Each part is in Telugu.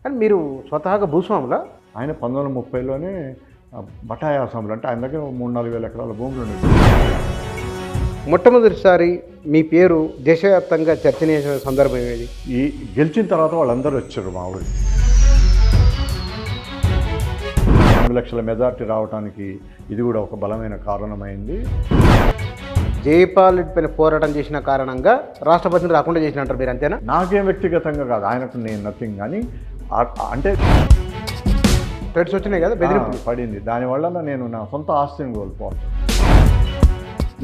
కానీ మీరు స్వతహాగా భూస్వాములా? ఆయన 1930లోనే బటాయి అసెంబ్లీ అంటే ఆయన దగ్గర 3-4 వేల ఎకరాల భూములు ఉండేవి. మొట్టమొదటిసారి మీ పేరు దేశవ్యాప్తంగా చర్చనీయ సందర్భం ఏది? ఈ గెలిచిన తర్వాత వాళ్ళందరూ వచ్చారు మా ఊరికి. 2 లక్షల మెజార్టీ రావడానికి ఇది కూడా ఒక బలమైన కారణమైంది. జయపాల్ రెడ్డి పైన పోరాటం చేసిన కారణంగా రాష్ట్రపతిని రాకుండా చేసినట్టారు మీరు, అంతేనా? నాకేం వ్యక్తిగతంగా కాదు, ఆయనకు నేను నథింగ్. కానీ అంటే థ్రెడ్స్ వచ్చినాయి కదా, బెదిరింపులు పడింది. దానివల్ల నేను నా సొంత ఆస్తిని కోల్పోవాలి.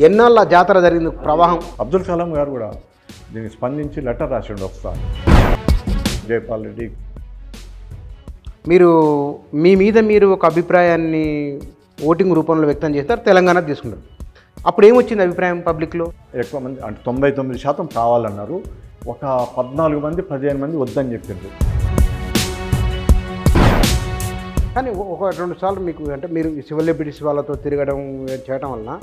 ఎన్నాళ్ళ జాతర జరిగింది ప్రవాహం? అబ్దుల్ కలాం గారు కూడా దీన్ని స్పందించి లెటర్ రాసిండు ఒకసారి జయపాల్ రెడ్డి. మీరు మీ మీద మీరు ఒక అభిప్రాయాన్ని ఓటింగ్ రూపంలో వ్యక్తం చేస్తారు, తెలంగాణ తీసుకున్నారు. అప్పుడు ఏమొచ్చింది అభిప్రాయం పబ్లిక్లో? ఎక్కువ మంది అంటే 99% కావాలన్నారు. ఒక 14 మంది 15 మంది వద్దని చెప్పిండ్రు. కానీ 1-2 సార్లు మీకు అంటే మీరు సివిల్ లిబర్టీస్ వాళ్ళతో తిరగడం చేయడం వలన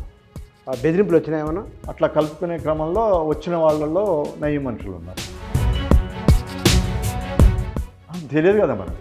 బెదిరింపులు వచ్చినాయి ఏమన్నా? అట్లా కలుపుకునే క్రమంలో వచ్చిన వాళ్ళల్లో నయ్యి మనుషులు ఉన్నారు. తెలియదు కదా మనకు.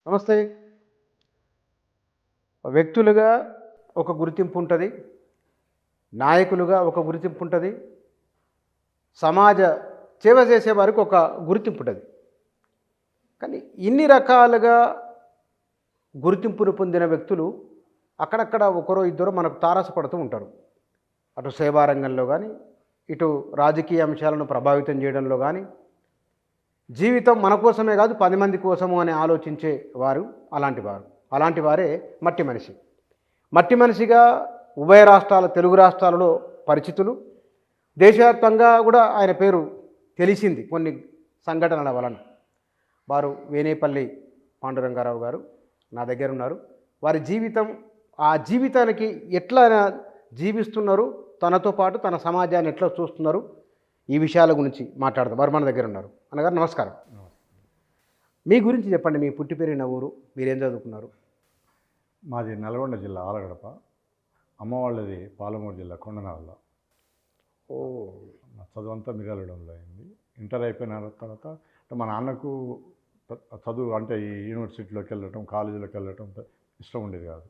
నమస్తే. వ్యక్తులుగా ఒక గుర్తింపు ఉంటుంది, నాయకులుగా ఒక గుర్తింపు ఉంటుంది, సమాజ సేవ చేసే వారికి ఒక గుర్తింపు ఉంటుంది. కానీ ఇన్ని రకాలుగా గుర్తింపును పొందిన వ్యక్తులు అక్కడక్కడ ఒకరో ఇద్దరు మనకు తారసపడుతూ ఉంటారు. అటు సేవా రంగంలో కానీ, ఇటు రాజకీయ అంశాలను ప్రభావితం చేయడంలో కానీ, జీవితం మన కోసమే కాదు 10 మంది కోసము అని ఆలోచించే వారు అలాంటి వారే మట్టి మనిషి. మట్టి మనిషిగా ఉభయ రాష్ట్రాల తెలుగు రాష్ట్రాలలో పరిచితులు. దేశవ్యాప్తంగా కూడా ఆయన పేరు తెలిసింది కొన్ని సంఘటనల వలన. వారు వేనేపల్లి పాండురంగారావు గారు నా దగ్గర ఉన్నారు. వారి జీవితం, ఆ జీవితానికి ఎట్లా జీవిస్తున్నారు, తనతో పాటు తన సమాజాన్ని ఎట్లా చూస్తున్నారు, ఈ విషయాల గురించి మాట్లాడదాం. వారు మన దగ్గర ఉన్నారు. అన్నగారు నమస్కారం. మీ గురించి చెప్పండి. మీ పుట్టి పెరిగిన ఊరు, మీరేం చదువుకున్నారు? మాది నల్గొండ జిల్లా ఆలగడప. అమ్మ వాళ్ళది పాలమూరు జిల్లా కొండనాల. నా చదువంతా మిర్యాలగూడెంలో అయింది. ఇంటర్ అయిపోయిన తర్వాత అంటే మా నాన్నకు చదువు అంటే ఈ యూనివర్సిటీలోకి వెళ్ళటం, కాలేజీలోకి వెళ్ళటం ఇష్టం ఉండేది కాదు.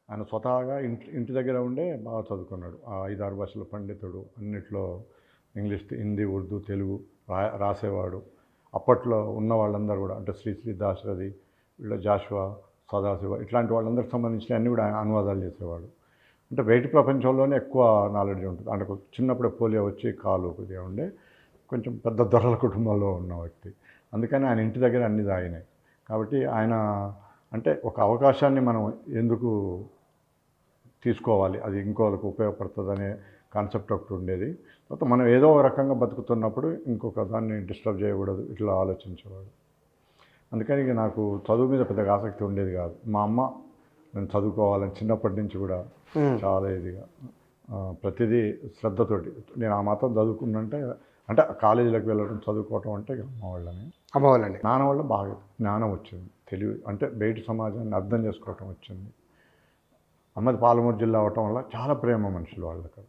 ఆయన స్వతహాగా ఇంటి దగ్గర ఉండే బాగా చదువుకున్నాడు. 5-6 భాషల పండితుడు. అన్నిట్లో ఇంగ్లీష్, హిందీ, ఉర్దూ, తెలుగు రాసేవాడు. అప్పట్లో ఉన్న వాళ్ళందరూ కూడా అంటే శ్రీ దాశరథి, వీళ్ళ జాషువా, సదాశివ ఇట్లాంటి వాళ్ళందరికి సంబంధించిన అన్నీ కూడా అనువాదాలు చేసేవాడు. అంటే బయట ప్రపంచంలోనే ఎక్కువ నాలెడ్జ్ ఉంటుంది. అంటే చిన్నప్పుడే పోలియో వచ్చి కాలు కొద్దిగా ఉండే, కొంచెం పెద్ద దొరల కుటుంబంలో ఉన్న వ్యక్తి. అందుకని ఆయన ఇంటి దగ్గర అన్ని తాగినాయి. కాబట్టి ఆయన అంటే ఒక అవకాశాన్ని మనం ఎందుకు తీసుకోవాలి, అది ఇంకోళ్ళకు ఉపయోగపడుతుందనే కాన్సెప్ట్ ఒకటి ఉండేది. తర్వాత మనం ఏదో ఒక రకంగా బతుకుతున్నప్పుడు ఇంకొక దాన్ని డిస్టర్బ్ చేయకూడదు, ఇట్లా ఆలోచించేవాడు. అందుకని ఇక నాకు చదువు మీద పెద్దగా ఆసక్తి ఉండేది కాదు. మా అమ్మ నేను చదువుకోవాలని చిన్నప్పటి నుంచి కూడా చాలా ఇదిగా ప్రతిదీ శ్రద్ధతోటి నేను ఆ మాత్రం చదువుకున్నంటే అంటే కాలేజీలోకి వెళ్ళడం, చదువుకోవటం అంటే అమ్మ వాళ్ళని నాన్న వల్ల బాగా జ్ఞానం వచ్చింది, తెలివి అంటే బయట సమాజాన్ని అర్థం చేసుకోవటం వచ్చింది. అమ్మది పాలమూరు జిల్లా అవటం వల్ల చాలా ప్రేమ మనుషులు వాళ్ళకి.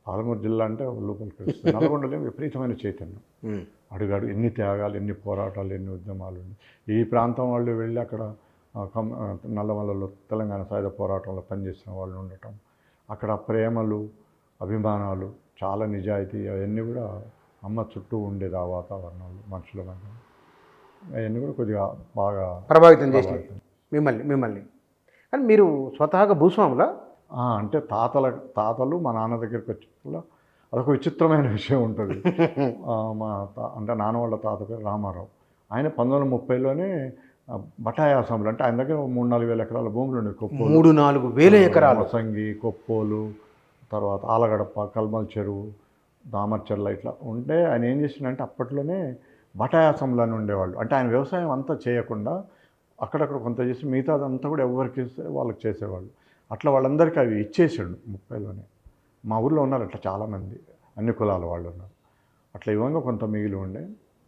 పాలమూరు జిల్లా అంటే లోపలికి వస్తుంది. నల్గొండలో విపరీతమైన చైతన్యం. అడుగాడు ఎన్ని త్యాగాలు, ఎన్ని పోరాటాలు, ఎన్ని ఉద్యమాలు. ఈ ప్రాంతం వాళ్ళు వెళ్ళి అక్కడ నల్లమల్లలో తెలంగాణ సాయుధ పోరాటంలో పనిచేసిన వాళ్ళు ఉండటం, అక్కడ ప్రేమలు, అభిమానాలు, చాలా నిజాయితీ, అవన్నీ కూడా అమ్మ చుట్టూ ఉండేది. ఆ వాతావరణంలో మనుషుల మధ్య అవన్నీ కూడా కొద్దిగా బాగా ప్రభావితం చేసినాయి మిమ్మల్ని. కానీ మీరు స్వతహాగా భూస్వాములా? అంటే తాతలు మా నాన్న దగ్గరికి వచ్చేటప్పుడు అదొక విచిత్రమైన విషయం ఉంటుంది. అంటే నాన్న వాళ్ళ తాత పేరు రామారావు. ఆయన 1930లోనే బటాయి అసెంబ్లీ అంటే ఆయన దగ్గర 3-4 వేల ఎకరాల భూములు ఉండేవి. కొప్పోలు 3-4 వేల ఎకరాలు, మసంగి, కొప్పోలు, తర్వాత ఆలగడప, కల్మల్ చెరువు, దామర్చర్ల ఇట్లా ఉంటే ఆయన ఏం చేసిందంటే అప్పట్లోనే బటాయి అసెంబ్లీ అని ఉండేవాళ్ళు. అంటే ఆయన వ్యవసాయం అంతా చేయకుండా అక్కడక్కడ కొంత చేసి మిగతాదంతా కూడా ఎవరికి ఇస్తే వాళ్ళకి చేసేవాళ్ళు. అట్లా వాళ్ళందరికీ అవి ఇచ్చేసాడు 30లోనే. మా ఊర్లో ఉన్నారు అట్లా చాలామంది, అన్ని కులాల వాళ్ళు ఉన్నారు. అట్లా ఇవ్వంగా కొంత మిగిలి ఉండే.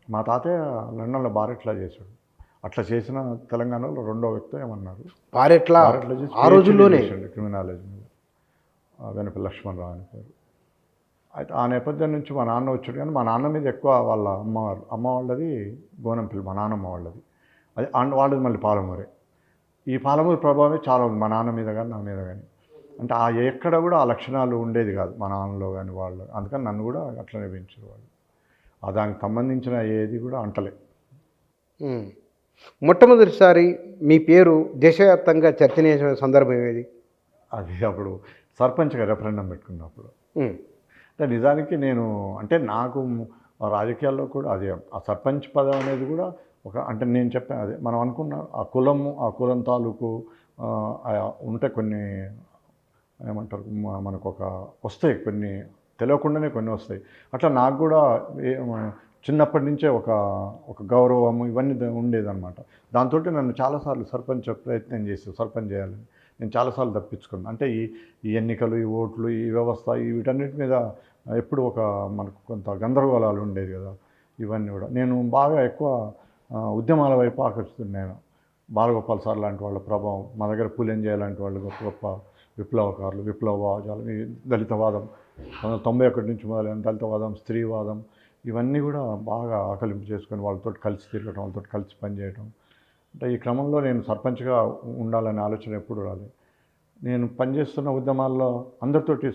మా తాతయ్య లండన్లో బారెట్లా చేశాడు. అట్లా చేసిన తెలంగాణలో రెండో వ్యక్తి ఏమన్నారు, పారెట్లా బారెట్లా చేసి ఆ రోజుల్లోనే క్రిమినాలజీ మీద, వెనుక లక్ష్మణరావు అని పేరు. అయితే ఆ నేపథ్యం నుంచి మా నాన్న వచ్చాడు. కానీ మా నాన్న మీద ఎక్కువ వాళ్ళ అమ్మ వాళ్ళది గోనంపల్లి, మా నాన్నమ్మ వాళ్ళది. అది వాళ్ళది మళ్ళీ పాలమూరే. ఈ పాలమూరు ప్రభావమే చాలా ఉంది మా నాన్న మీద కానీ నా మీద కానీ. అంటే ఆ ఎక్కడ కూడా ఆ లక్షణాలు ఉండేది కాదు మా నాన్నలో కానీ వాళ్ళు. అందుకని నన్ను కూడా అట్లనే పెంచేవాళ్ళు. దానికి సంబంధించిన ఏది కూడా అంటలే. మొట్టమొదటిసారి మీ పేరు దేశవ్యాప్తంగా చర్చనీయ సందర్భం ఏది? అది అప్పుడు సర్పంచ్గా రెఫరెండం పెట్టుకున్నప్పుడు. అంటే నిజానికి నేను అంటే నాకు రాజకీయాల్లో కూడా అదే ఆ సర్పంచ్ పదం అనేది కూడా ఒక అంటే నేను చెప్పాను అదే మనం అనుకున్న ఆ కులం తాలూకు ఉంటే కొన్ని ఏమంటారు మనకు ఒక వస్తాయి, కొన్ని తెలియకుండానే కొన్ని వస్తాయి. అట్లా నాకు కూడా చిన్నప్పటి నుంచే ఒక గౌరవం ఇవన్నీ ఉండేదన్నమాట. దాంతో నన్ను చాలాసార్లు సర్పంచ్ ప్రయత్నం సర్పంచ్ చేయాలని నేను చాలాసార్లు తప్పించుకున్నాను. అంటే ఈ ఎన్నికలు, ఈ ఓట్లు, ఈ వ్యవస్థ వీటన్నిటి మీద ఎప్పుడు మనకు కొంత గందరగోళాలు ఉండేది కదా. ఇవన్నీ కూడా నేను బాగా ఎక్కువ ఉద్యమాల వైపు ఆకర్షిస్తున్నాను. బాలగోపాల్ సార్ లాంటి వాళ్ళ ప్రభావం, మా దగ్గర పూలెంజయ్య లాంటి వాళ్ళు గొప్ప గొప్ప విప్లవకారులు, విప్లవవాదాలు, దళితవాదం 1991 నుంచి మొదలైన దళితవాదం, స్త్రీవాదం ఇవన్నీ కూడా బాగా ఆకలింపు చేసుకొని వాళ్ళతో కలిసి తిరగడం, వాళ్ళతో కలిసి పనిచేయడం. అంటే ఈ క్రమంలో నేను సర్పంచ్గా ఉండాలనే ఆలోచన ఎప్పుడు రాలేదు. నేను పనిచేస్తున్న ఉద్యమాల్లో అందరితోటి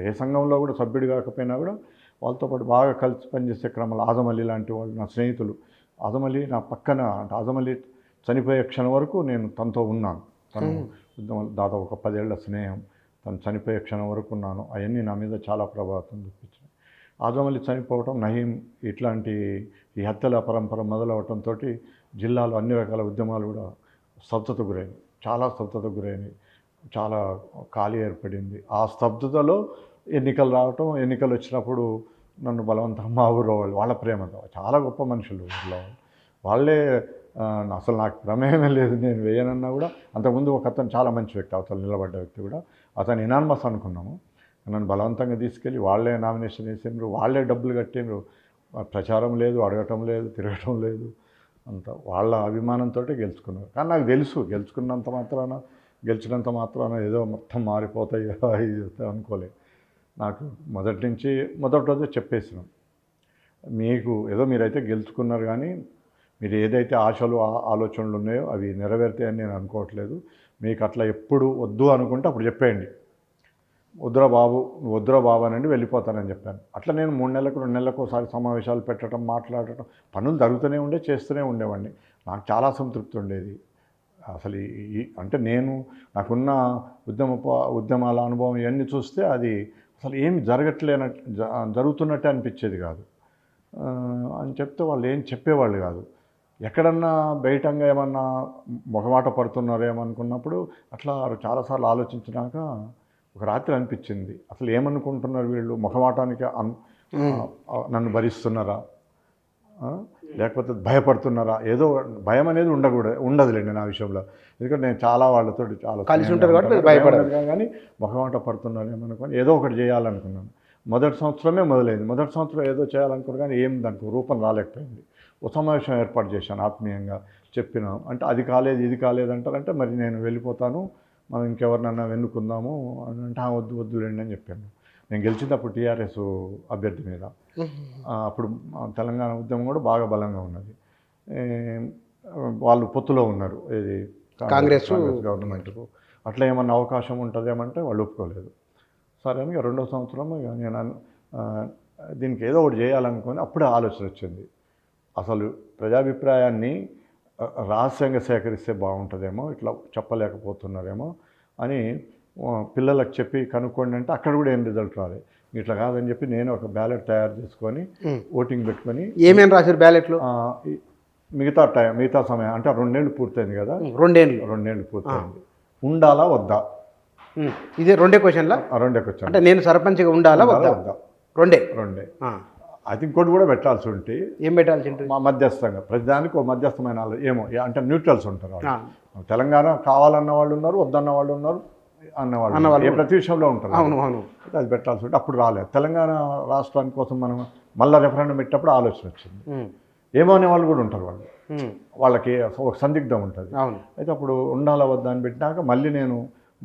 ఏ సంఘంలో కూడా సభ్యుడు కాకపోయినా కూడా వాళ్ళతో పాటు బాగా కలిసి పనిచేసే క్రమంలో ఆజమల్లి లాంటి వాళ్ళు నా స్నేహితులు. ఆజమల్లి నా పక్కన, అంటే ఆజమల్లి చనిపోయే క్షణం వరకు నేను తనతో ఉన్నాను. తను ఉద్యమం దాదాపు ఒక 10 ఏళ్ల స్నేహం. తను చనిపోయే క్షణం వరకు ఉన్నాను. అవన్నీ నా మీద చాలా ప్రభావితం చూపించాయి. ఆజమల్లి చనిపోవటం, నహీం ఇట్లాంటి ఈ హత్యల పరంపర మొదలవటంతో జిల్లాలో అన్ని రకాల ఉద్యమాలు కూడా స్తబ్దతకు గురైనవి, చాలా స్తబ్దతకు గురైనవి. చాలా ఖాళీ ఏర్పడింది. ఆ స్తబ్దతలో ఎన్నికలు రావటం, ఎన్నికలు వచ్చినప్పుడు నన్ను బలవంతంగా మా ఊరు వాళ్ళ ప్రేమతో, చాలా గొప్ప మనుషులు ఊళ్ళో వాళ్ళే. అసలు నాకు ప్రమేయమే లేదు, నేను వేయనన్నా కూడా. అంతకుముందు ఒక అతను చాలా మంచి వ్యక్తి, అవతల నిలబడ్డ వ్యక్తి కూడా, అతను ఇనాన్మస్ అనుకున్నాము. నన్ను బలవంతంగా తీసుకెళ్ళి వాళ్ళే నామినేషన్ వేసిండ్రు, వాళ్ళే డబ్బులు కట్టిండ్రు. ప్రచారం లేదు, అడగటం లేదు, తిరగటం లేదు. అంత వాళ్ళ అభిమానంతో గెలుచుకున్నారు. కానీ నాకు తెలుసు గెలిచినంత మాత్రాన ఏదో మొత్తం మారిపోతాయి అనుకోలేదు. నాకు మొదటి రోజే చెప్పేసినాం, మీకు ఏదో మీరైతే గెలుచుకున్నారు, కానీ మీరు ఏదైతే ఆశలు ఆలోచనలు ఉన్నాయో అవి నెరవేరుతాయని నేను అనుకోవట్లేదు. మీకు అట్లా ఎప్పుడు వద్దు అనుకుంటే అప్పుడు చెప్పేయండి, వద్దురా బాబు అనండి, వెళ్ళిపోతానని చెప్పాను. అట్లా నేను 3 నెలలకు 2 నెలలకు ఒకసారి సమావేశాలు పెట్టడం, మాట్లాడటం, పనులు జరుగుతూనే చేస్తూనే ఉండేవాడిని. నాకు చాలా సంతృప్తి ఉండేది. అసలు అంటే నాకున్న ఉద్యమాల అనుభవం ఇవన్నీ చూస్తే అది అసలు ఏమి జరుగుతున్నట్టే అనిపించేది కాదు అని చెప్తే వాళ్ళు ఏం చెప్పేవాళ్ళు కాదు. ఎక్కడన్నా బయటంగా ఏమన్నా మొహమాట పడుతున్నారేమనుకున్నప్పుడు అట్లా చాలాసార్లు ఆలోచించినాక ఒక రాత్రి అనిపించింది, అసలు ఏమనుకుంటున్నారు వీళ్ళు, మొహమాటానికి నన్ను భరిస్తున్నారా, లేకపోతే భయపడుతున్నారా? ఏదో భయం అనేది ఉండదులేండి నా విషయంలో. ఎందుకంటే నేను చాలా వాళ్ళతో చాలా కలిసి ఉంటారు కాబట్టి భయపడదు, కానీ మొహమాట పడుతున్నారేమనుకొని ఏదో ఒకటి చేయాలనుకున్నాను. మొదటి సంవత్సరమే మొదలైంది. మొదటి సంవత్సరం ఏదో చేయాలనుకున్నాను, కానీ ఏం దానికి రూపం రాలేకపోయింది. ఒక సమావేశం ఏర్పాటు చేశాను, ఆత్మీయంగా చెప్పినాం. అంటే అది కాలేదు, ఇది కాలేదు అంటారంటే మరి నేను వెళ్ళిపోతాను, మనం ఇంకెవరినన్నా వెన్నుకుందాము అని అంటే వద్దులేండి అని చెప్పాను. నేను గెలిచినప్పుడు టీఆర్ఎస్ అభ్యర్థి మీద, అప్పుడు తెలంగాణ ఉద్యమం కూడా బాగా బలంగా ఉన్నది. వాళ్ళు పొత్తులో ఉన్నారు, ఏది కాంగ్రెస్ గవర్నమెంట్కు. అట్లా ఏమన్నా అవకాశం ఉంటుందేమంటే వాళ్ళు ఒప్పుకోలేదు. సరే అని 2వ సంవత్సరం నేను దీనికి ఏదో ఒకటి చేయాలనుకుని అప్పుడే ఆలోచన వచ్చింది, అసలు ప్రజాభిప్రాయాన్ని రహస్యంగా సేకరిస్తే బాగుంటుందేమో, ఇట్లా చెప్పలేకపోతున్నారేమో అని పిల్లలకు చెప్పి కనుక్కోండి అంటే అక్కడ కూడా ఏం రిజల్ట్ రాలేదు. ఇట్లా కాదని చెప్పి నేను ఒక బ్యాలెట్ తయారు చేసుకొని ఓటింగ్ పెట్టుకొని. ఏమేమి రాశారు బ్యాలెట్లో? మిగతా సమయం అంటే 2 ఏళ్ళు పూర్తయింది కదా, 2 ఏళ్ళు పూర్తయింది. ఉండాలా వద్దా, ఇదే 2 క్వశ్చన్లా? 2 క్వశ్చన్. అంటే నేను సర్పంచ్గా ఉండాలా వద్దా? 2 అది ఇంకోటి కూడా పెట్టాల్సి ఉంటే ఏం పెట్టాల్సి ఉంటుంది? మా మధ్యస్థంగా ప్రతిదానికి ఒక మధ్యస్థమైన ఏమో అంటే న్యూట్రల్స్ ఉంటారు. తెలంగాణ కావాలన్న వాళ్ళు ఉన్నారు, వద్దన్న వాళ్ళు ఉన్నారు, అన్నవాళ్ళు ఏ ప్రతి విషయంలో ఉంటారు. అవును అవును. అది పెట్టాల్సి ఉంటే అప్పుడు రాలేదు. తెలంగాణ రాష్ట్రానికి కోసం మనం మళ్ళీ రెఫరెండం పెట్టినప్పుడు ఆలోచన వచ్చింది. ఏమో అనే వాళ్ళు కూడా ఉంటారు, వాళ్ళకి ఒక సందిగ్ధం ఉంటుంది. అవును. అయితే అప్పుడు ఉండాల వద్దా అని పెట్టినాక మళ్ళీ నేను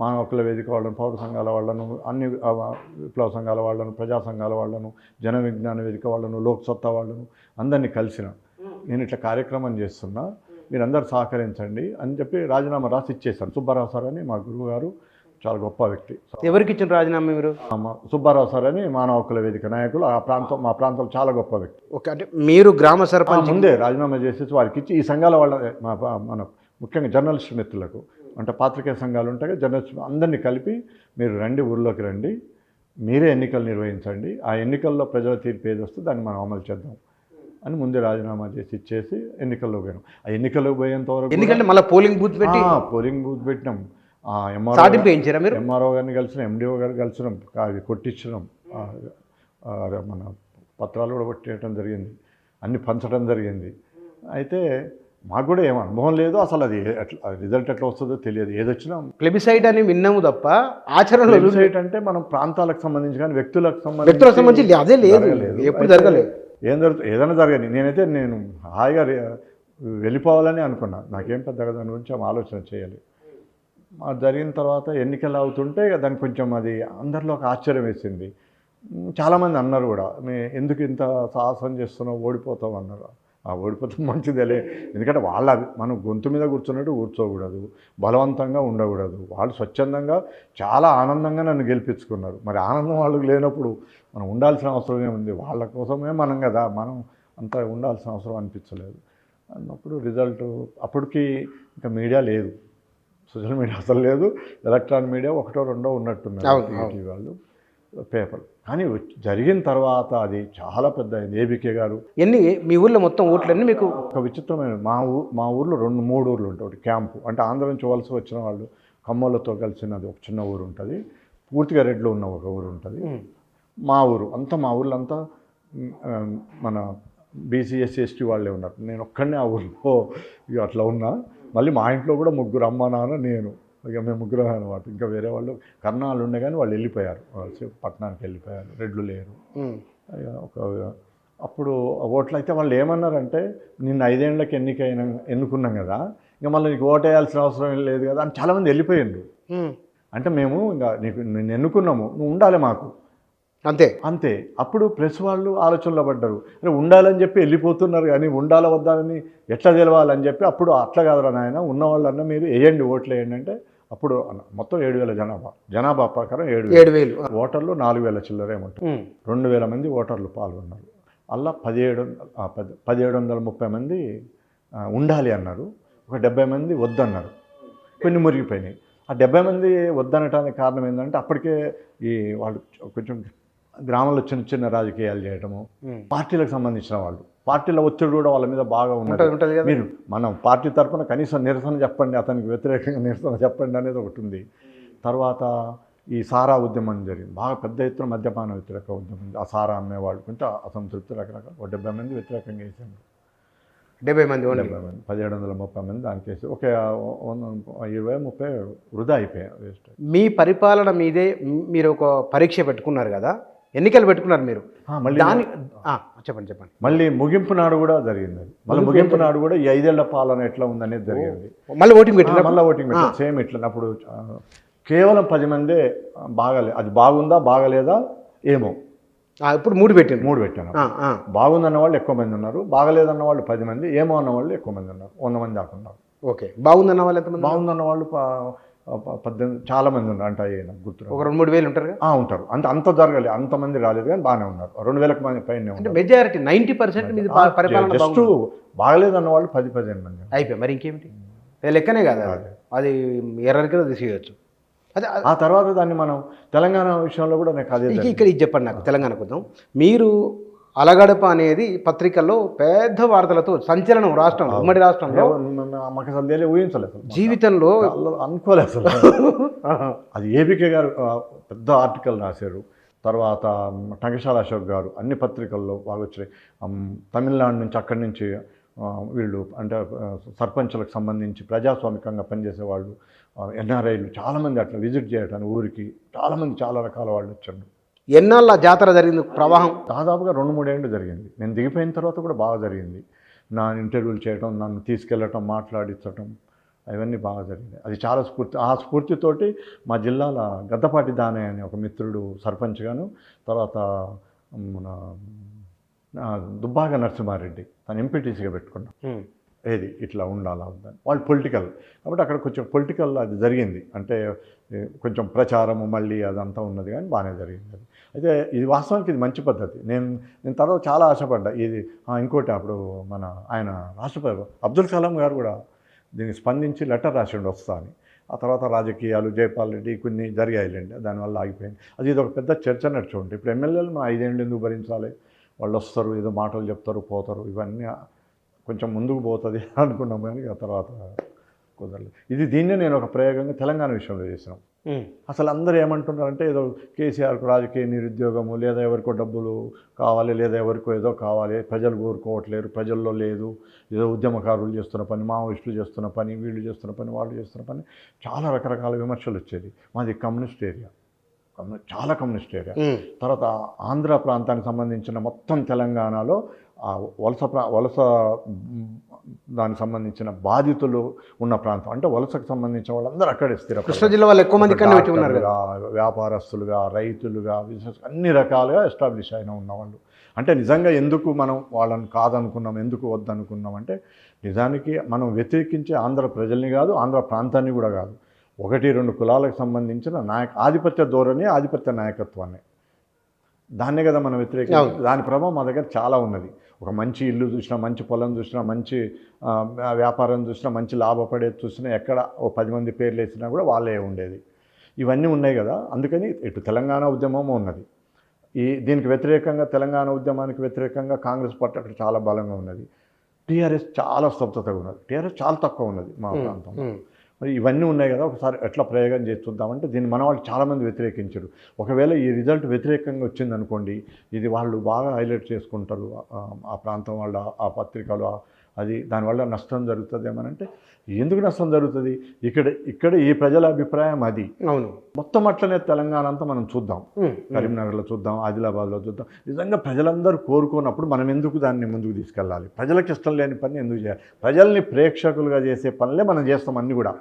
మానవ హక్కుల వేదిక వాళ్ళను, పౌర సంఘాల వాళ్ళను, అన్ని విప్లవ సంఘాల వాళ్ళను, ప్రజా సంఘాల వాళ్ళను, జన విజ్ఞాన వేదిక వాళ్ళను, లోక్ సత్తా వాళ్ళను అందరినీ కలిసిన నేను ఇట్లా కార్యక్రమం చేస్తున్నా, మీరందరూ సహకరించండి అని చెప్పి రాజీనామా రాసి ఇచ్చేశాను. సుబ్బారావు సార్ అని మా గురువు గారు, చాలా గొప్ప వ్యక్తి. ఎవరికి ఇచ్చిన రాజీనామా మీరు? సుబ్బారావు సార్ అని మానవ హక్కుల వేదిక నాయకులు, ఆ ప్రాంతం మా ప్రాంతంలో చాలా గొప్ప వ్యక్తి. ఓకే, అంటే మీరు గ్రామ సర్పంచ్ ముందే రాజీనామా చేసేసి వారికి ఇచ్చి, ఈ సంఘాల వాళ్ళ మన ముఖ్యంగా జర్నలిస్ట్ మిత్రులకు, అంటే పాత్రికేయ సంఘాలు ఉంటాయి, జర్నలిస్ట్ అందరినీ కలిపి మీరు రండి, ఊళ్ళోకి రండి, మీరే ఎన్నికలు నిర్వహించండి, ఆ ఎన్నికల్లో ప్రజల తీర్పు ఏది వస్తే దాన్ని మనం అమలు చేద్దాం అని ముందే రాజీనామా చేసి ఇచ్చేసి ఎన్నికల్లో పోయాం. ఆ ఎన్నికల్లోకి పోయేంత వరకు ఎందుకంటే మళ్ళీ పోలింగ్ బూత్ పెట్టినాం. ఎంఆర్ఓ గారిని కలిసినాం, ఎండిఓ గారిని కలిసినాం, అది కొట్టించడం, మన పత్రాలు కూడా కొట్టేయడం జరిగింది, అన్ని పంచడం జరిగింది. అయితే మాకు కూడా ఏం అనుభవం లేదు, అసలు అది ఎట్లా రిజల్ట్ ఎట్లా వస్తుందో తెలియదు. ఏదొచ్చినా ప్లెబిసైట్ అని విన్నాము తప్ప ఆచరణలో ప్లెబిసైట్ అంటే మనం ప్రాంతాలకు సంబంధించి కానీ వ్యక్తులకు సంబంధించి అదే లేదు, ఎప్పుడు జరగలేదు. ఏం జరుగుతుంది, ఏదైనా జరగని నేను హాయిగా వెళ్ళిపోవాలని అనుకున్నా. నాకేం పెద్దగా దాని గురించి ఆలోచన చేయాలి. జరిగిన తర్వాత ఎన్నికలు అవుతుంటే దానికి కొంచెం అది అందరిలో ఒక ఆశ్చర్యం వేసింది. చాలామంది అన్నారు కూడా, ఎందుకు ఇంత సాహసం చేస్తున్నావు, ఓడిపోతావు అన్నారు. ఓడిపోతాం మంచిదేలే, ఎందుకంటే మనం గొంతు మీద కూర్చున్నట్టు కూర్చోకూడదు, బలవంతంగా ఉండకూడదు. వాళ్ళు స్వచ్ఛందంగా చాలా ఆనందంగా నన్ను గెలిపించుకున్నారు. మరి ఆనందం వాళ్ళకి లేనప్పుడు మనం ఉండాల్సిన అవసరం ఏముంది, వాళ్ళ కోసమే మనం కదా, మనం అంత ఉండాల్సిన అవసరం అనిపించలేదు అన్నప్పుడు రిజల్ట్. అప్పటికి ఇంకా మీడియా లేదు, సోషల్ మీడియా అసలు లేదు, ఎలక్ట్రానిక్ మీడియా ఒకటో రెండో ఉన్నట్టున్నారు, టీవీ వాళ్ళు, పేపర్. కానీ జరిగిన తర్వాత అది చాలా పెద్ద అయింది. ఏబికే గారు మీ ఊళ్ళో మొత్తం ఓట్లన్నీ మీకు ఒక విచిత్రమైన, మా ఊర్లో 2-3 ఊర్లు ఉంటాయి. ఒకటి క్యాంపు, అంటే ఆంధ్ర నుంచి వలస వచ్చిన వాళ్ళు కమ్మలతో కలిసినది ఒక చిన్న ఊరు ఉంటుంది, పూర్తిగా రెడ్లో ఉన్న ఒక ఊరు ఉంటుంది. మా ఊరు అంతా, మా ఊర్లో అంతా మన బీసీ ఎస్సీ ఎస్టీ వాళ్ళే ఉన్నారు. నేను ఒక్కడనే ఆ ఊళ్ళో ఇక అట్లా ఉన్నా. మళ్ళీ మా ఇంట్లో కూడా 3 అమ్మ నాన్న నేను, ఇక మేము 3 అనమాట. ఇంకా వేరే వాళ్ళు కర్ణాలు ఉండే కానీ వాళ్ళు వెళ్ళిపోయారు, పట్టణానికి వెళ్ళిపోయారు, రెడ్లు లేరు. అప్పుడు ఓట్లు అయితే వాళ్ళు ఏమన్నారంటే, నిన్న 5 ఏళ్ళకి ఎన్నుకున్నాం కదా, ఇంకా మళ్ళీ నీకు ఓటు వేయాల్సిన అవసరం లేదు కదా అని చాలామంది వెళ్ళిపోయిండు. అంటే మేము ఇంకా నిన్ను ఎన్నుకున్నాము, నువ్వు ఉండాలి మాకు, అంతే. అప్పుడు ప్రెస్ వాళ్ళు ఆలోచనలో పడ్డారు, అంటే ఉండాలని చెప్పి వెళ్ళిపోతున్నారు కానీ ఉండాల వద్దాలని ఎట్లా తెలవాలని చెప్పి, అప్పుడు అట్లా కాదురా నాయన, ఉన్నవాళ్ళన్నా మీరు వేయండి, ఓట్లు వేయండి అంటే, అప్పుడు మొత్తం 7,000 జనాభా ప్రకారం 7,000 ఓటర్లు, 4,000 చిల్లరేమంటారు, 2,000 మంది ఓటర్లు పాల్గొన్నారు. అలా 1,730 మంది ఉండాలి అన్నారు, ఒక 70 మంది వద్దన్నారు, కొన్ని మురిగిపోయినాయి. ఆ 70 మంది వద్దనటానికి కారణం ఏంటంటే, అప్పటికే వాళ్ళు కొంచెం గ్రామంలో చిన్న చిన్న రాజకీయాలు చేయడము, పార్టీలకు సంబంధించిన వాళ్ళు, పార్టీల ఒత్తిడి కూడా వాళ్ళ మీద బాగా ఉన్నది. మీరు మనం పార్టీ తరఫున కనీసం నిరసన చెప్పండి, అతనికి వ్యతిరేకంగా నిరసన చెప్పండి అనేది ఒకటి ఉంది. తర్వాత ఈ సారా ఉద్యమం జరిగింది, బాగా పెద్ద ఎత్తున మద్యపాన వ్యతిరేక ఉద్యమం. ఆ సారా అమ్మేవాళ్ళు కొంచెం అసంతృప్తి, రకరకాల 70 మంది వ్యతిరేకంగా వేసాము. 70 మంది 1,730 మంది దానికి వేసి ఒక 20-30 వృధా అయిపోయాయి, వేస్ట్. మీ పరిపాలన మీదే మీరు ఒక పరీక్ష పెట్టుకున్నారు కదా, ఎన్నికలు పెట్టుకున్నారు మీరు, మళ్ళీ చెప్పండి. మళ్ళీ ముగింపు నాడు కూడా జరిగింది. మళ్ళీ ముగింపు నాడు కూడా ఈ 5 ఏళ్ల పాలన ఎట్లా ఉందనేది జరిగింది. మళ్ళీ ఓటింగ్ పెట్టారు, సేమ్ ఇట్లా. అప్పుడు కేవలం 10 మందే అది బాగుందా బాగలేదా ఏమో, ఇప్పుడు 3 పెట్టాను. బాగుందన్న వాళ్ళు ఎక్కువ మంది ఉన్నారు, బాగలేదన్న వాళ్ళు 10 మంది, ఏమో అన్న వాళ్ళు ఎక్కువ మంది ఉన్నారు, 100 మంది దాకా ఉన్నారు. ఓకే, బాగుందన్న వాళ్ళు ఎంతమంది? బాగుందన్న వాళ్ళు 18 చాలా మంది ఉన్నారు, అంటే నాకు గుర్తు, ఒక 2-3 వేలు ఉంటారు. ఉంటారు. అంత జరగలేదు, అంతమంది రాలేదు కానీ బాగానే ఉన్నారు, 2,000 మంది పైన. మెజారిటీ 90% పరిపాలన. జస్ట్ బాగలేదన్న వాళ్ళు 10-15 మంది అయిపోయి. మరి ఇంకేమిటి, లెక్కనే కదా అది, ఎర్రర్ కింద తీసేయచ్చు. అదే ఆ తర్వాత దాన్ని మనం తెలంగాణ విషయంలో కూడా నాకు అదే. ఇక్కడ ఇది చెప్పండి నాకు, తెలంగాణ కోసం మీరు అలగడప అనేది పత్రికల్లో పెద్ద వార్తలతో సంచలనం, రాష్ట్రంలో, ఉమ్మడి రాష్ట్రంలో. మాకు అసలు ఊహించలేదు, జీవితంలో అనుకోలేదు అసలు. అది ఏబికే గారు పెద్ద ఆర్టికల్ రాశారు. తర్వాత టంకశాల అశోక్ గారు అన్ని పత్రికల్లో బాగా వచ్చాయి. తమిళనాడు నుంచి, అక్కడి నుంచి వీళ్ళు అంటే సర్పంచులకు సంబంధించి ప్రజాస్వామికంగా పనిచేసేవాళ్ళు, ఎన్ఆర్ఐలు చాలామంది అట్లా విజిట్ చేయడానికి ఊరికి చాలామంది చాలా రకాల వాళ్ళు వచ్చారు. ఎన్నాళ్ళ జాతర జరిగింది ప్రవాహం? దాదాపుగా 2-3 ఏళ్ళు జరిగింది. నేను దిగిపోయిన తర్వాత కూడా బాగా జరిగింది. నా ఇంటర్వ్యూలు చేయడం, నన్ను తీసుకెళ్ళటం, మాట్లాడించటం అవన్నీ బాగా జరిగింది. అది చాలా ఆ స్ఫూర్తితోటి మా జిల్లాల గద్దపాటి దానయ్య అనే ఒక మిత్రుడు సర్పంచ్గాను, తర్వాత మన దుబ్బాక నరసింహారెడ్డి తను ఎంపీటీసీగా పెట్టుకున్నాం. ఏది ఇట్లా ఉండాలా ఉందని వాళ్ళు పొలిటికల్ కాబట్టి అక్కడ కొంచెం పొలిటికల్ అది జరిగింది. అంటే కొంచెం ప్రచారము మళ్ళీ అదంతా ఉన్నది, కానీ బాగానే జరిగింది అది. అయితే ఇది వాస్తవానికి ఇది మంచి పద్ధతి. నేను తర్వాత చాలా ఆశపడ్డా ఇది. ఇంకోటి అప్పుడు మన ఆయన రాష్ట్రపతి అబ్దుల్ కలాం గారు కూడా దీన్ని స్పందించి లెటర్ రాసిండు వస్తా అని. ఆ తర్వాత రాజకీయాలు జైపాల్ రెడ్డి కొన్ని జరిగాయిలేండి, దానివల్ల ఆగిపోయింది. అది ఇది ఒక పెద్ద చర్చ నడుచుంటే ఇప్పుడు ఎమ్మెల్యేలు మా 5 ఏళ్ళు ఎందుకు భరించాలి, వాళ్ళు వస్తారు ఏదో మాటలు చెప్తారు పోతారు, ఇవన్నీ కొంచెం ముందుకు పోతుంది అనుకున్నాం, కానీ ఆ తర్వాత కుదరలేదు. దీన్నే నేను ఒక ప్రయోగంగా తెలంగాణ విషయంలో చేసినాం. అసలు అందరూ ఏమంటున్నారంటే ఏదో కేసీఆర్కు రాజకీయ నిరుద్యోగము, లేదా ఎవరికో డబ్బులు కావాలి, లేదా ఎవరికో ఏదో కావాలి, ప్రజలు కోరుకోవట్లేరు, ప్రజల్లో లేదు, ఏదో ఉద్యమకారులు చేస్తున్న పని, మావోయిస్టులు చేస్తున్న పని, వీళ్ళు చేస్తున్న పని, వాళ్ళు చేస్తున్న పని, చాలా రకరకాల విమర్శలు వచ్చేది. మాది కమ్యూనిస్ట్ ఏరియా, చాలా కమ్యూనిస్ట్ ఏరియా. తర్వాత ఆంధ్ర ప్రాంతానికి సంబంధించిన మొత్తం తెలంగాణలో వలస దానికి సంబంధించిన బాధితులు ఉన్న ప్రాంతం, అంటే వలసకు సంబంధించిన వాళ్ళందరూ అక్కడే కృష్ణా జిల్లా వాళ్ళు ఎక్కువ మంది వ్యాపారస్తులుగా, రైతులుగా, అన్ని రకాలుగా ఎస్టాబ్లిష్ అయిన ఉన్నవాళ్ళు. అంటే నిజంగా ఎందుకు మనం వాళ్ళని కాదనుకున్నాం, ఎందుకు వద్దనుకున్నాం అంటే నిజానికి మనం వ్యతిరేకించే ఆంధ్ర ప్రజల్ని కాదు, ఆంధ్ర ప్రాంతాన్ని కూడా కాదు, 1-2 కులాలకు సంబంధించిన ఆధిపత్య ధోరణి, ఆధిపత్య నాయకత్వాన్ని, దాన్నే కదా మనం వ్యతిరేకించాలి. దాని ప్రభావం మా దగ్గర చాలా ఉన్నది. ఒక మంచి ఇల్లు చూసినా, మంచి పొలం చూసినా, మంచి వ్యాపారం చూసినా, మంచి లాభపడేది చూసినా, ఎక్కడ ఓ 10 మంది పేర్లు వేసినా కూడా వాళ్ళే ఉండేది. ఇవన్నీ ఉన్నాయి కదా. అందుకని ఇటు తెలంగాణ ఉద్యమం ఉన్నది. దీనికి వ్యతిరేకంగా, తెలంగాణ ఉద్యమానికి వ్యతిరేకంగా కాంగ్రెస్ పార్టీ అక్కడ చాలా బలంగా ఉన్నది. టీఆర్ఎస్ చాలా స్తబ్దతగా ఉన్నది. టీఆర్ఎస్ చాలా తక్కువ ఉన్నది మా ప్రాంతంలో. మరి ఇవన్నీ ఉన్నాయి కదా, ఒకసారి ఎట్లా ప్రయోగం చేసి చూద్దామంటే దీన్ని మన వాళ్ళు చాలామంది వ్యతిరేకించారు. ఒకవేళ ఈ రిజల్ట్ వ్యతిరేకంగా వచ్చిందనుకోండి, ఇది వాళ్ళు బాగా హైలైట్ చేసుకుంటారు ఆ ప్రాంతం వాళ్ళ, ఆ పత్రికలు, అది దానివల్ల నష్టం జరుగుతుందేమనంటే ఎందుకు నష్టం జరుగుతుంది? ఇక్కడ ఈ ప్రజల అభిప్రాయం అది. అవును, మొత్తం అట్లనే తెలంగాణ అంతా మనం చూద్దాం, కరీంనగర్లో చూద్దాం, ఆదిలాబాద్లో చూద్దాం. నిజంగా ప్రజలందరూ కోరుకున్నప్పుడు మనం ఎందుకు దాన్ని ముందుకు తీసుకెళ్ళాలి? ప్రజలకు ఇష్టం లేని పని ఎందుకు చేయాలి? ప్రజల్ని ప్రేక్షకులుగా చేసే పనులే మనం చేస్తాం అన్నీ కూడా.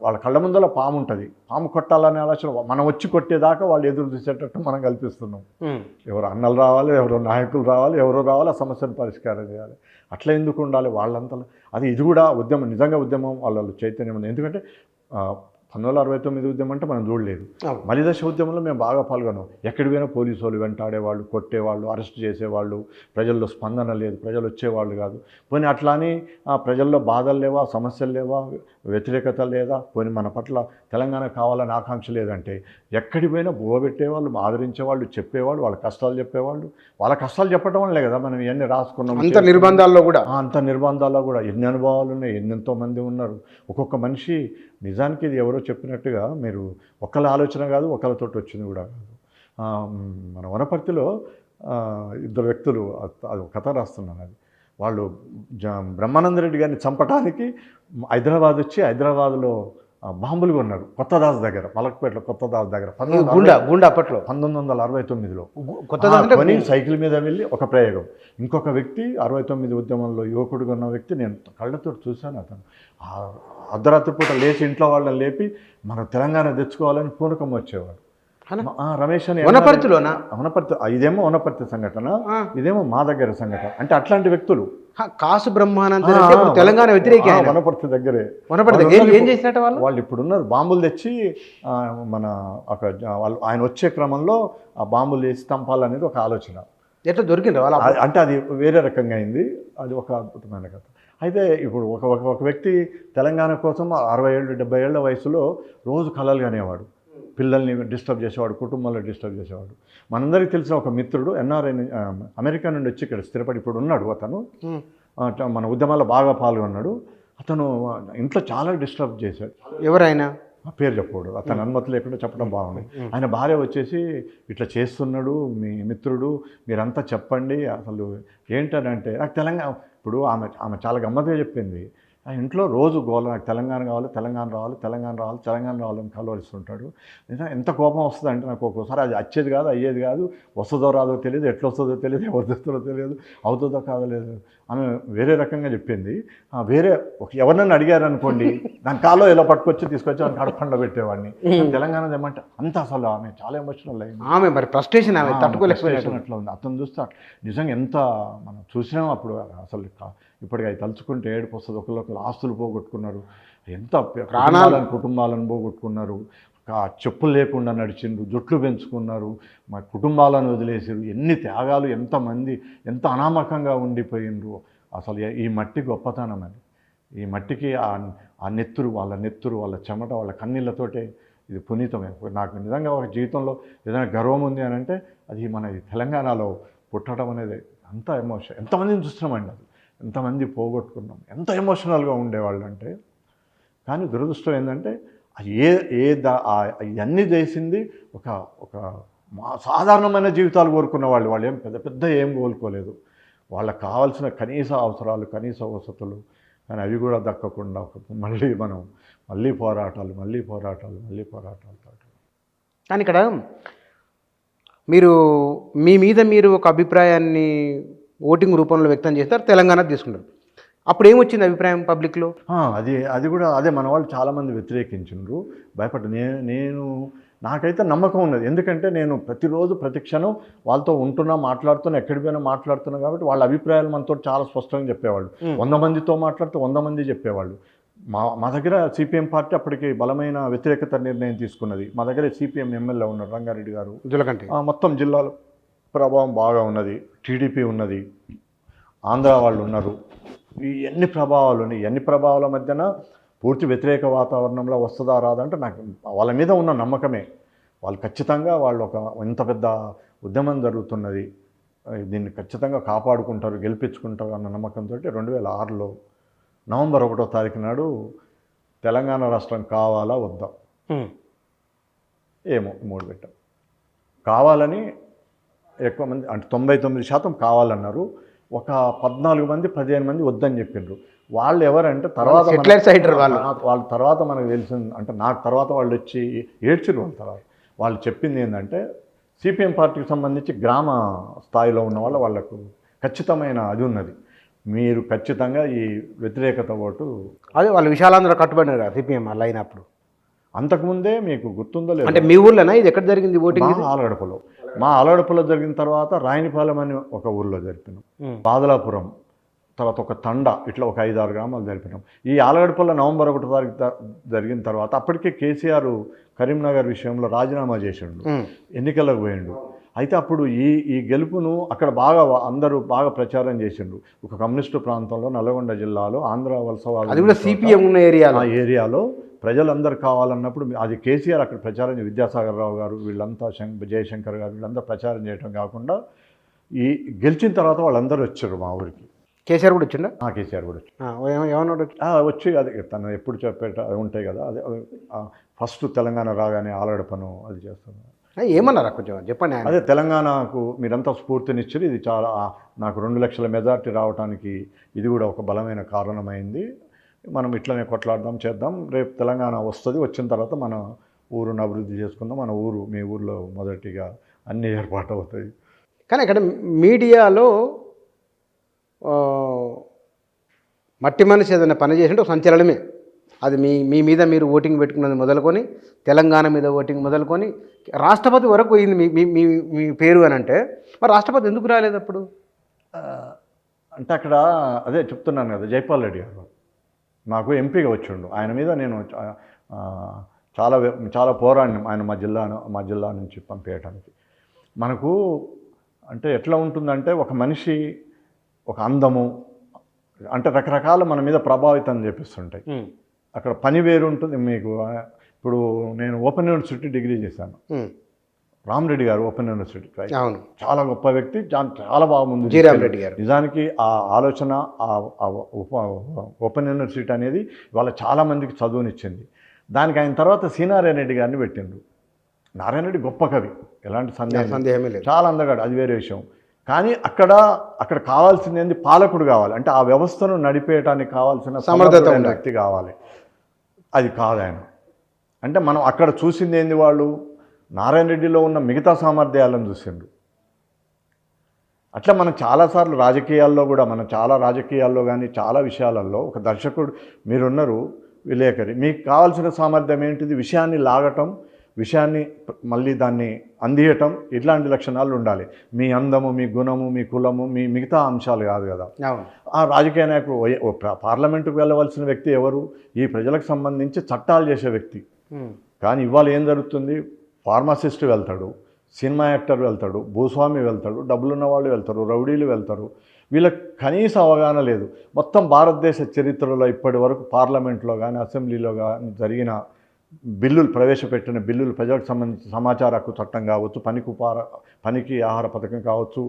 వాళ్ళ కళ్ళ ముందర పాము ఉంటుంది, పాము కొట్టాలనే ఆలోచన మనం వచ్చి కొట్టేదాకా వాళ్ళు ఎదురు చూసేటట్టు మనం కల్పిస్తున్నాం. ఎవరు అన్నలు రావాలి, ఎవరో నాయకులు రావాలి, ఎవరో రావాలి, ఆ సమస్యను పరిష్కారం చేయాలి. అట్లా ఎందుకు ఉండాలి వాళ్ళంతా? ఇది కూడా ఉద్యమం, నిజంగా ఉద్యమం వాళ్ళ చైతన్యం ఉంది. ఎందుకంటే 1969 ఉద్యమం అంటే మనం చూడలేదు. మలిదశ ఉద్యమంలో మేము బాగా పాల్గొన్నాం. ఎక్కడికి పోయినా పోలీసు వాళ్ళు వెంటాడేవాళ్ళు, కొట్టేవాళ్ళు, అరెస్ట్ చేసేవాళ్ళు, ప్రజల్లో స్పందన లేదు, ప్రజలు వచ్చేవాళ్ళు కాదు. పోనీ అట్లా అని ప్రజల్లో బాధలు లేవా, సమస్యలు లేవా, వ్యతిరేకత లేదా, పోనీ మన పట్ల తెలంగాణ కావాలని ఆకాంక్ష లేదంటే ఎక్కడికి పోయినా బోబెట్టేవాళ్ళు, ఆదరించేవాళ్ళు, చెప్పేవాళ్ళు, వాళ్ళ కష్టాలు చెప్పేవాళ్ళు. వాళ్ళ కష్టాలు చెప్పడం వల్లే కదా మనం ఇవన్నీ రాసుకున్నాం. అంత నిర్బంధాల్లో కూడా ఎన్ని అనుభవాలు ఉన్నాయి, ఎంతో మంది ఉన్నారు. ఒక్కొక్క మనిషి నిజానికి ఇది ఎవరో చెప్పినట్టుగా మీరు ఒకళ్ళ ఆలోచన కాదు, ఒకళ్ళతోటి వచ్చింది కూడా కాదు. మన వనపర్తిలో 2 వ్యక్తులు, అది కథ రాస్తున్నాను, అది వాళ్ళు బ్రహ్మానంద రెడ్డి గారిని చంపడానికి హైదరాబాద్ వచ్చి హైదరాబాద్లో బాంబులు కొన్నారు కొత్తదాస్ దగ్గర, మలక్పేటలో కొత్తదాస్ దగ్గర 1969లో కొని సైకిల్ మీద వెళ్ళి ఒక ప్రయోగం. ఇంకొక వ్యక్తి 69 ఉద్యమంలో యువకుడుగా ఉన్న వ్యక్తి, నేను కళ్ళతో చూశాను. అతను అర్ధరాత్రి పూట లేచి ఇంట్లో వాళ్ళని లేపి మనం తెలంగాణ తెచ్చుకోవాలని పూనకం వచ్చేవాడు. రమేష్ అని వనపర్తి, ఇదేమో వనపర్తి సంఘటన, ఇదేమో మా దగ్గర సంఘటన. అంటే అట్లాంటి వ్యక్తులు కాసు బ్రహ్మానంద తెలంగాణ వ్యతిరేక, వనపర్తి దగ్గరే వాళ్ళు ఇప్పుడు ఉన్నారు. బాంబులు తెచ్చి మన వాళ్ళు ఆయన వచ్చే క్రమంలో ఆ బాంబులు వేసి చంపాలనేది ఒక ఆలోచన. ఎట్లా దొరికింది అంటే అది వేరే రకంగా అయింది. అది ఒక అద్భుతమైన కథ. అయితే ఇప్పుడు ఒక వ్యక్తి తెలంగాణ కోసం 60 ఏళ్ళు 70 ఏళ్ల వయసులో రోజు కలలు కనేవాడు, పిల్లల్ని డిస్టర్బ్ చేసేవాడు, కుటుంబంలో డిస్టర్బ్ చేసేవాడు. మనందరికీ తెలిసిన ఒక మిత్రుడు ఎన్ఆర్ఐ అమెరికా నుండి వచ్చి ఇక్కడ స్థిరపడి ఇప్పుడు ఉన్నాడు. అతను మన ఉద్యమాల్లో బాగా పాల్గొన్నాడు. అతను ఇంట్లో చాలా డిస్టర్బ్ చేశాడు. ఎవరైనా పేరు చెప్పకూడదు, అతని అనుమతి లేకుండా చెప్పడం బాగుంది. ఆయన భార్య వచ్చేసి ఇట్లా చేస్తున్నాడు మీ మిత్రుడు, మీరంతా చెప్పండి అసలు ఏంటనంటే, నాకు తెలంగాణ ఇప్పుడు ఆమె చాలా గమ్మత్తుగా చెప్పింది. ఆ ఇంట్లో రోజు గోల, నాకు తెలంగాణ కావాలి, తెలంగాణ రావాలి, తెలంగాణ రావాలి, తెలంగాణ రావాలని కలవరిస్తుంటాడు. నిజంగా ఎంత కోపం వస్తుంది అంటే నాకు ఒక్కోసారి అది వచ్చేది కాదు, అయ్యేది కాదు, వస్తుందో రాదో తెలియదు, ఎట్లా వస్తుందో తెలియదు, ఎవరు తెస్తుందో తెలియదు, అవుతుందో కాదో లేదు. ఆమె వేరే రకంగా చెప్పింది. వేరే ఎవరినైనా అడిగారు అనుకోండి, దాని కాలో ఇలా పట్టుకొచ్చి తీసుకొచ్చి ఆమె కడపండ పెట్టేవాడిని. తెలంగాణ ఏమంటే అంత అసలు ఆమె చాలా ఎమోషనల్ అయింది. ఆమె మరి ఫ్రస్ట్రేషన్ ఆమె తట్టుకోలేకపోయినట్టు అట్లా ఉంది. అతను చూస్తే నిజంగా ఎంత మనం చూసినాం అప్పుడు. అసలు ఇప్పటికి అవి తలుచుకుంటే ఏడుపు వస్తుంది. ఒకళ్ళొకరు ఆస్తులు పోగొట్టుకున్నారు, ఎంత కుటుంబాలను పోగొట్టుకున్నారు, చెప్పులు లేకుండా నడిచిండ్రు, జుట్లు పెంచుకున్నారు, మా కుటుంబాలను వదిలేసారు. ఎన్ని త్యాగాలు, ఎంతమంది ఎంత అనామకంగా ఉండిపోయిండ్రు. అసలు ఈ మట్టి గొప్పతనం అని. ఈ మట్టికి ఆ నెత్తురు, వాళ్ళ చెమట, వాళ్ళ కన్నీళ్ళతోటే ఇది పునీతమే. నాకు నిజంగా ఒక జీవితంలో ఏదైనా గర్వం ఉంది అని అంటే అది మన తెలంగాణలో పుట్టడం అనేది అంత ఎమోషన్. ఎంతమందిని చూస్తున్నామండి, అది ఎంతమంది పోగొట్టుకున్నాం, ఎంత ఎమోషనల్గా ఉండేవాళ్ళు అంటే. కానీ దురదృష్టం ఏంటంటే ఇవన్నీ చేసింది ఒక సాధారణమైన జీవితాలు కోరుకున్న వాళ్ళు ఏం పెద్ద ఏం కోలుకోలేదు. వాళ్ళకి కావాల్సిన కనీస అవసరాలు, కనీస వసతులు, కానీ అవి కూడా దక్కకుండా మళ్ళీ పోరాటాలు. కానీ ఇక్కడ మీరు ఒక అభిప్రాయాన్ని ఓటింగ్ రూపంలో వ్యక్తం చేస్తారు, తెలంగాణ తీసుకుంటారు. అప్పుడు ఏమొచ్చింది అభిప్రాయం పబ్లిక్లో? అది కూడా అదే మన వాళ్ళు చాలామంది వ్యతిరేకించిండ్రు, భయపడ్డా. నాకైతే నమ్మకం ఉన్నది. ఎందుకంటే నేను ప్రతిరోజు ప్రతి క్షణం వాళ్ళతో మాట్లాడుతున్నా, ఎక్కడికి పోయినా మాట్లాడుతున్నా కాబట్టి వాళ్ళ అభిప్రాయాలు మనతో చాలా స్పష్టంగా చెప్పేవాళ్ళు. 100 మందితో మాట్లాడితే 100 మంది చెప్పేవాళ్ళు. మా దగ్గర సిపిఎం పార్టీ అప్పటికి బలమైన వ్యతిరేకత నిర్ణయం తీసుకున్నది. మా దగ్గర సిపిఎం ఎమ్మెల్యే ఉన్నారు రంగారెడ్డి గారు, మొత్తం జిల్లాలో ప్రభావం బాగా ఉన్నది. టీడీపీ ఉన్నది, ఆంధ్ర వాళ్ళు ఉన్నారు. ఈ ఎన్ని ప్రభావాలు ఉన్నాయి. ఎన్ని ప్రభావాల మధ్యన పూర్తి వ్యతిరేక వాతావరణంలో వస్తుందా రాదంటే నాకు వాళ్ళ మీద ఉన్న నమ్మకమే. వాళ్ళు ఖచ్చితంగా ఇంత పెద్ద ఉద్యమం జరుగుతున్నది, దీన్ని ఖచ్చితంగా కాపాడుకుంటారు, గెలిపించుకుంటారు అన్న నమ్మకంతో 2006లో నవంబర్ 1వ తారీఖు నాడు తెలంగాణ రాష్ట్రం కావాలా వద్దా ఏమో 3 పెట్టాం. కావాలని ఎక్కువ మంది, అంటే 99% కావాలన్నారు. ఒక 14 మంది 15 మంది వద్దని చెప్పిండ్రు. వాళ్ళు ఎవరంటే తర్వాత వాళ్ళ తర్వాత మనకు తెలిసింది, అంటే నాకు తర్వాత వాళ్ళు వచ్చి ఏడ్చిరు. వాళ్ళ తర్వాత వాళ్ళు చెప్పింది ఏంటంటే సిపిఎం పార్టీకి సంబంధించి గ్రామ స్థాయిలో ఉన్న వాళ్ళకు ఖచ్చితమైన అది ఉన్నది, మీరు ఖచ్చితంగా ఈ వ్యతిరేకత ఓటు. అదే వాళ్ళు విశాలాంధ్ర కట్టుబడినారు కదా సిపిఎం అలా అయినప్పుడు. అంతకుముందే మీకు గుర్తుందో లేదు, అంటే మీ ఊర్లోనా ఇది ఎక్కడ జరిగింది ఓటింగ్? ఆలగడపలో. మా ఆలగడపలో జరిగిన తర్వాత రాయనిపాలెం అని ఒక ఊర్లో జరిపినాం, బాదలాపురం, తర్వాత ఒక తండ, ఇట్లా ఒక 5-6 గ్రామాలు జరిపినాం. ఈ ఆలగడపలో నవంబర్ 1వ తారీఖు జరిగిన తర్వాత అప్పటికే కేసీఆర్ కరీంనగర్ విషయంలో రాజీనామా చేసిండు, ఎన్నికలకు పోయిండు. అయితే అప్పుడు ఈ గెలుపును అక్కడ అందరూ బాగా ప్రచారం చేసిండ్రు. ఒక కమ్యూనిస్టు ప్రాంతంలో నల్గొండ జిల్లాలో ఆంధ్ర వలసవాళ్ళు, అది కూడా సిపిఎం ఉన్న ఏరియాలో ప్రజలందరూ కావాలన్నప్పుడు అది కేసీఆర్ అక్కడ ప్రచారం, విద్యాసాగర్ రావు గారు వీళ్ళంతా, జయశంకర్ గారు వీళ్ళంతా ప్రచారం చేయడం కాకుండా ఈ గెలిచిన తర్వాత వాళ్ళందరూ వచ్చారు మా ఊరికి. కేసీఆర్ కూడా వచ్చిందా? కేసీఆర్ కూడా ఏమన్నాడు? వచ్చి అది తను ఎప్పుడు చెప్పేట అది ఉంటాయి కదా, అదే ఫస్ట్ తెలంగాణ రాగానే ఆలగడపను అది చేస్తాను. ఏమన్నారా కొంచెం చెప్పండి. అదే తెలంగాణకు మీరంతా స్ఫూర్తినిచ్చారు, ఇది చాలా నాకు 2 లక్షల మెజార్టీ రావడానికి ఇది కూడా ఒక బలమైన కారణమైంది. మనం ఇట్లనే కొట్లాడదాం, చేద్దాం, రేపు తెలంగాణ వస్తుంది, వచ్చిన తర్వాత మన ఊరును అభివృద్ధి చేసుకుందాం, మన మీ ఊరిలో మొదటిగా అన్ని ఏర్పాటు అవుతాయి. కానీ ఇక్కడ మీడియాలో మట్టి మనిషి ఏదైనా పని చేసింటే ఒక సంచలనమే. అది మీ మీద మీరు ఓటింగ్ పెట్టుకున్నది మొదలుకొని, తెలంగాణ మీద ఓటింగ్ మొదలుకొని రాష్ట్రపతి వరకు పోయింది మీ పేరు అని అంటే, మరి రాష్ట్రపతి ఎందుకు రాలేదు అప్పుడు? అంటే అక్కడ అదే చెప్తున్నాను కదా, జైపాల్ రెడ్డి గారు నాకు ఎంపీగా వచ్చిండు. ఆయన మీద నేను చాలా పోరాడినాం, ఆయన మా జిల్లా నుంచి పంపేయడానికి. మనకు అంటే ఎట్లా ఉంటుందంటే ఒక మనిషి ఒక అందము అంటే రకరకాల మన మీద ప్రభావితం చేపిస్తుంటాయి. అక్కడ పని వేరు ఉంటుంది. మీకు ఇప్పుడు నేను ఓపెన్ యూనివర్సిటీ డిగ్రీ చేశాను, రామరెడ్డి గారు ఓపెన్ యూనివర్సిటీ, చాలా గొప్ప వ్యక్తి, చాలా బాగా ముందు నిజానికి ఆ ఆలోచన, ఓపెన్ యూనివర్సిటీ అనేది వాళ్ళ చాలామందికి చదువునిచ్చింది. దానికి ఆయన తర్వాత సి నారాయణ రెడ్డి గారిని పెట్టిండ్రు. నారాయణ రెడ్డి గొప్ప కవి, ఎలాంటి సందేహమే లేదు, చాలా అందగాడు, అది వేరే విషయం. కానీ అక్కడ కావాల్సింది ఏంది, పాలకుడు కావాలి. అంటే ఆ వ్యవస్థను నడిపేయటానికి కావాల్సిన సమర్థత సమర్థమైన వ్యక్తి కావాలి. అది కాదు ఆయన. అంటే మనం అక్కడ చూసింది ఏంది, వాళ్ళు నారాయణ రెడ్డిలో ఉన్న మిగతా సామర్థ్యాలను చూసిండ్రు. అట్లా మనం చాలాసార్లు రాజకీయాల్లో కానీ చాలా విషయాలలో ఒక దర్శకుడు, మీరున్నారు విలేకరి, మీకు కావాల్సిన సామర్థ్యం ఏంటిది, విషయాన్ని లాగటం, విషయాన్ని మళ్ళీ దాన్ని అందియటం, ఇట్లాంటి లక్షణాలు ఉండాలి. మీ అందము, మీ గుణము, మీ కులము, మీ మిగతా అంశాలు కాదు కదా. ఆ రాజకీయ నాయకుడు పార్లమెంటుకు వెళ్ళవలసిన వ్యక్తి ఎవరు, ఈ ప్రజలకు సంబంధించి చట్టాలు చేసే వ్యక్తి. కానీ ఇవాళ ఏం జరుగుతుంది, ఫార్మసిస్ట్ వెళ్తాడు, సినిమా యాక్టర్ వెళ్తాడు, భూస్వామి వెళ్తాడు, డబ్బులున్న వాళ్ళు వెళ్తారు, రౌడీలు వెళ్తారు. వీళ్ళకి కనీస అవగాహన లేదు. మొత్తం భారతదేశ చరిత్రలో ఇప్పటి వరకు పార్లమెంట్లో కానీ అసెంబ్లీలో కానీ జరిగిన బిల్లులు, ప్రవేశపెట్టిన బిల్లులు, ప్రజలకు సంబంధించిన సమాచార హక్కు చట్టం కావచ్చు, పనికి ఆహార పథకం కావచ్చు,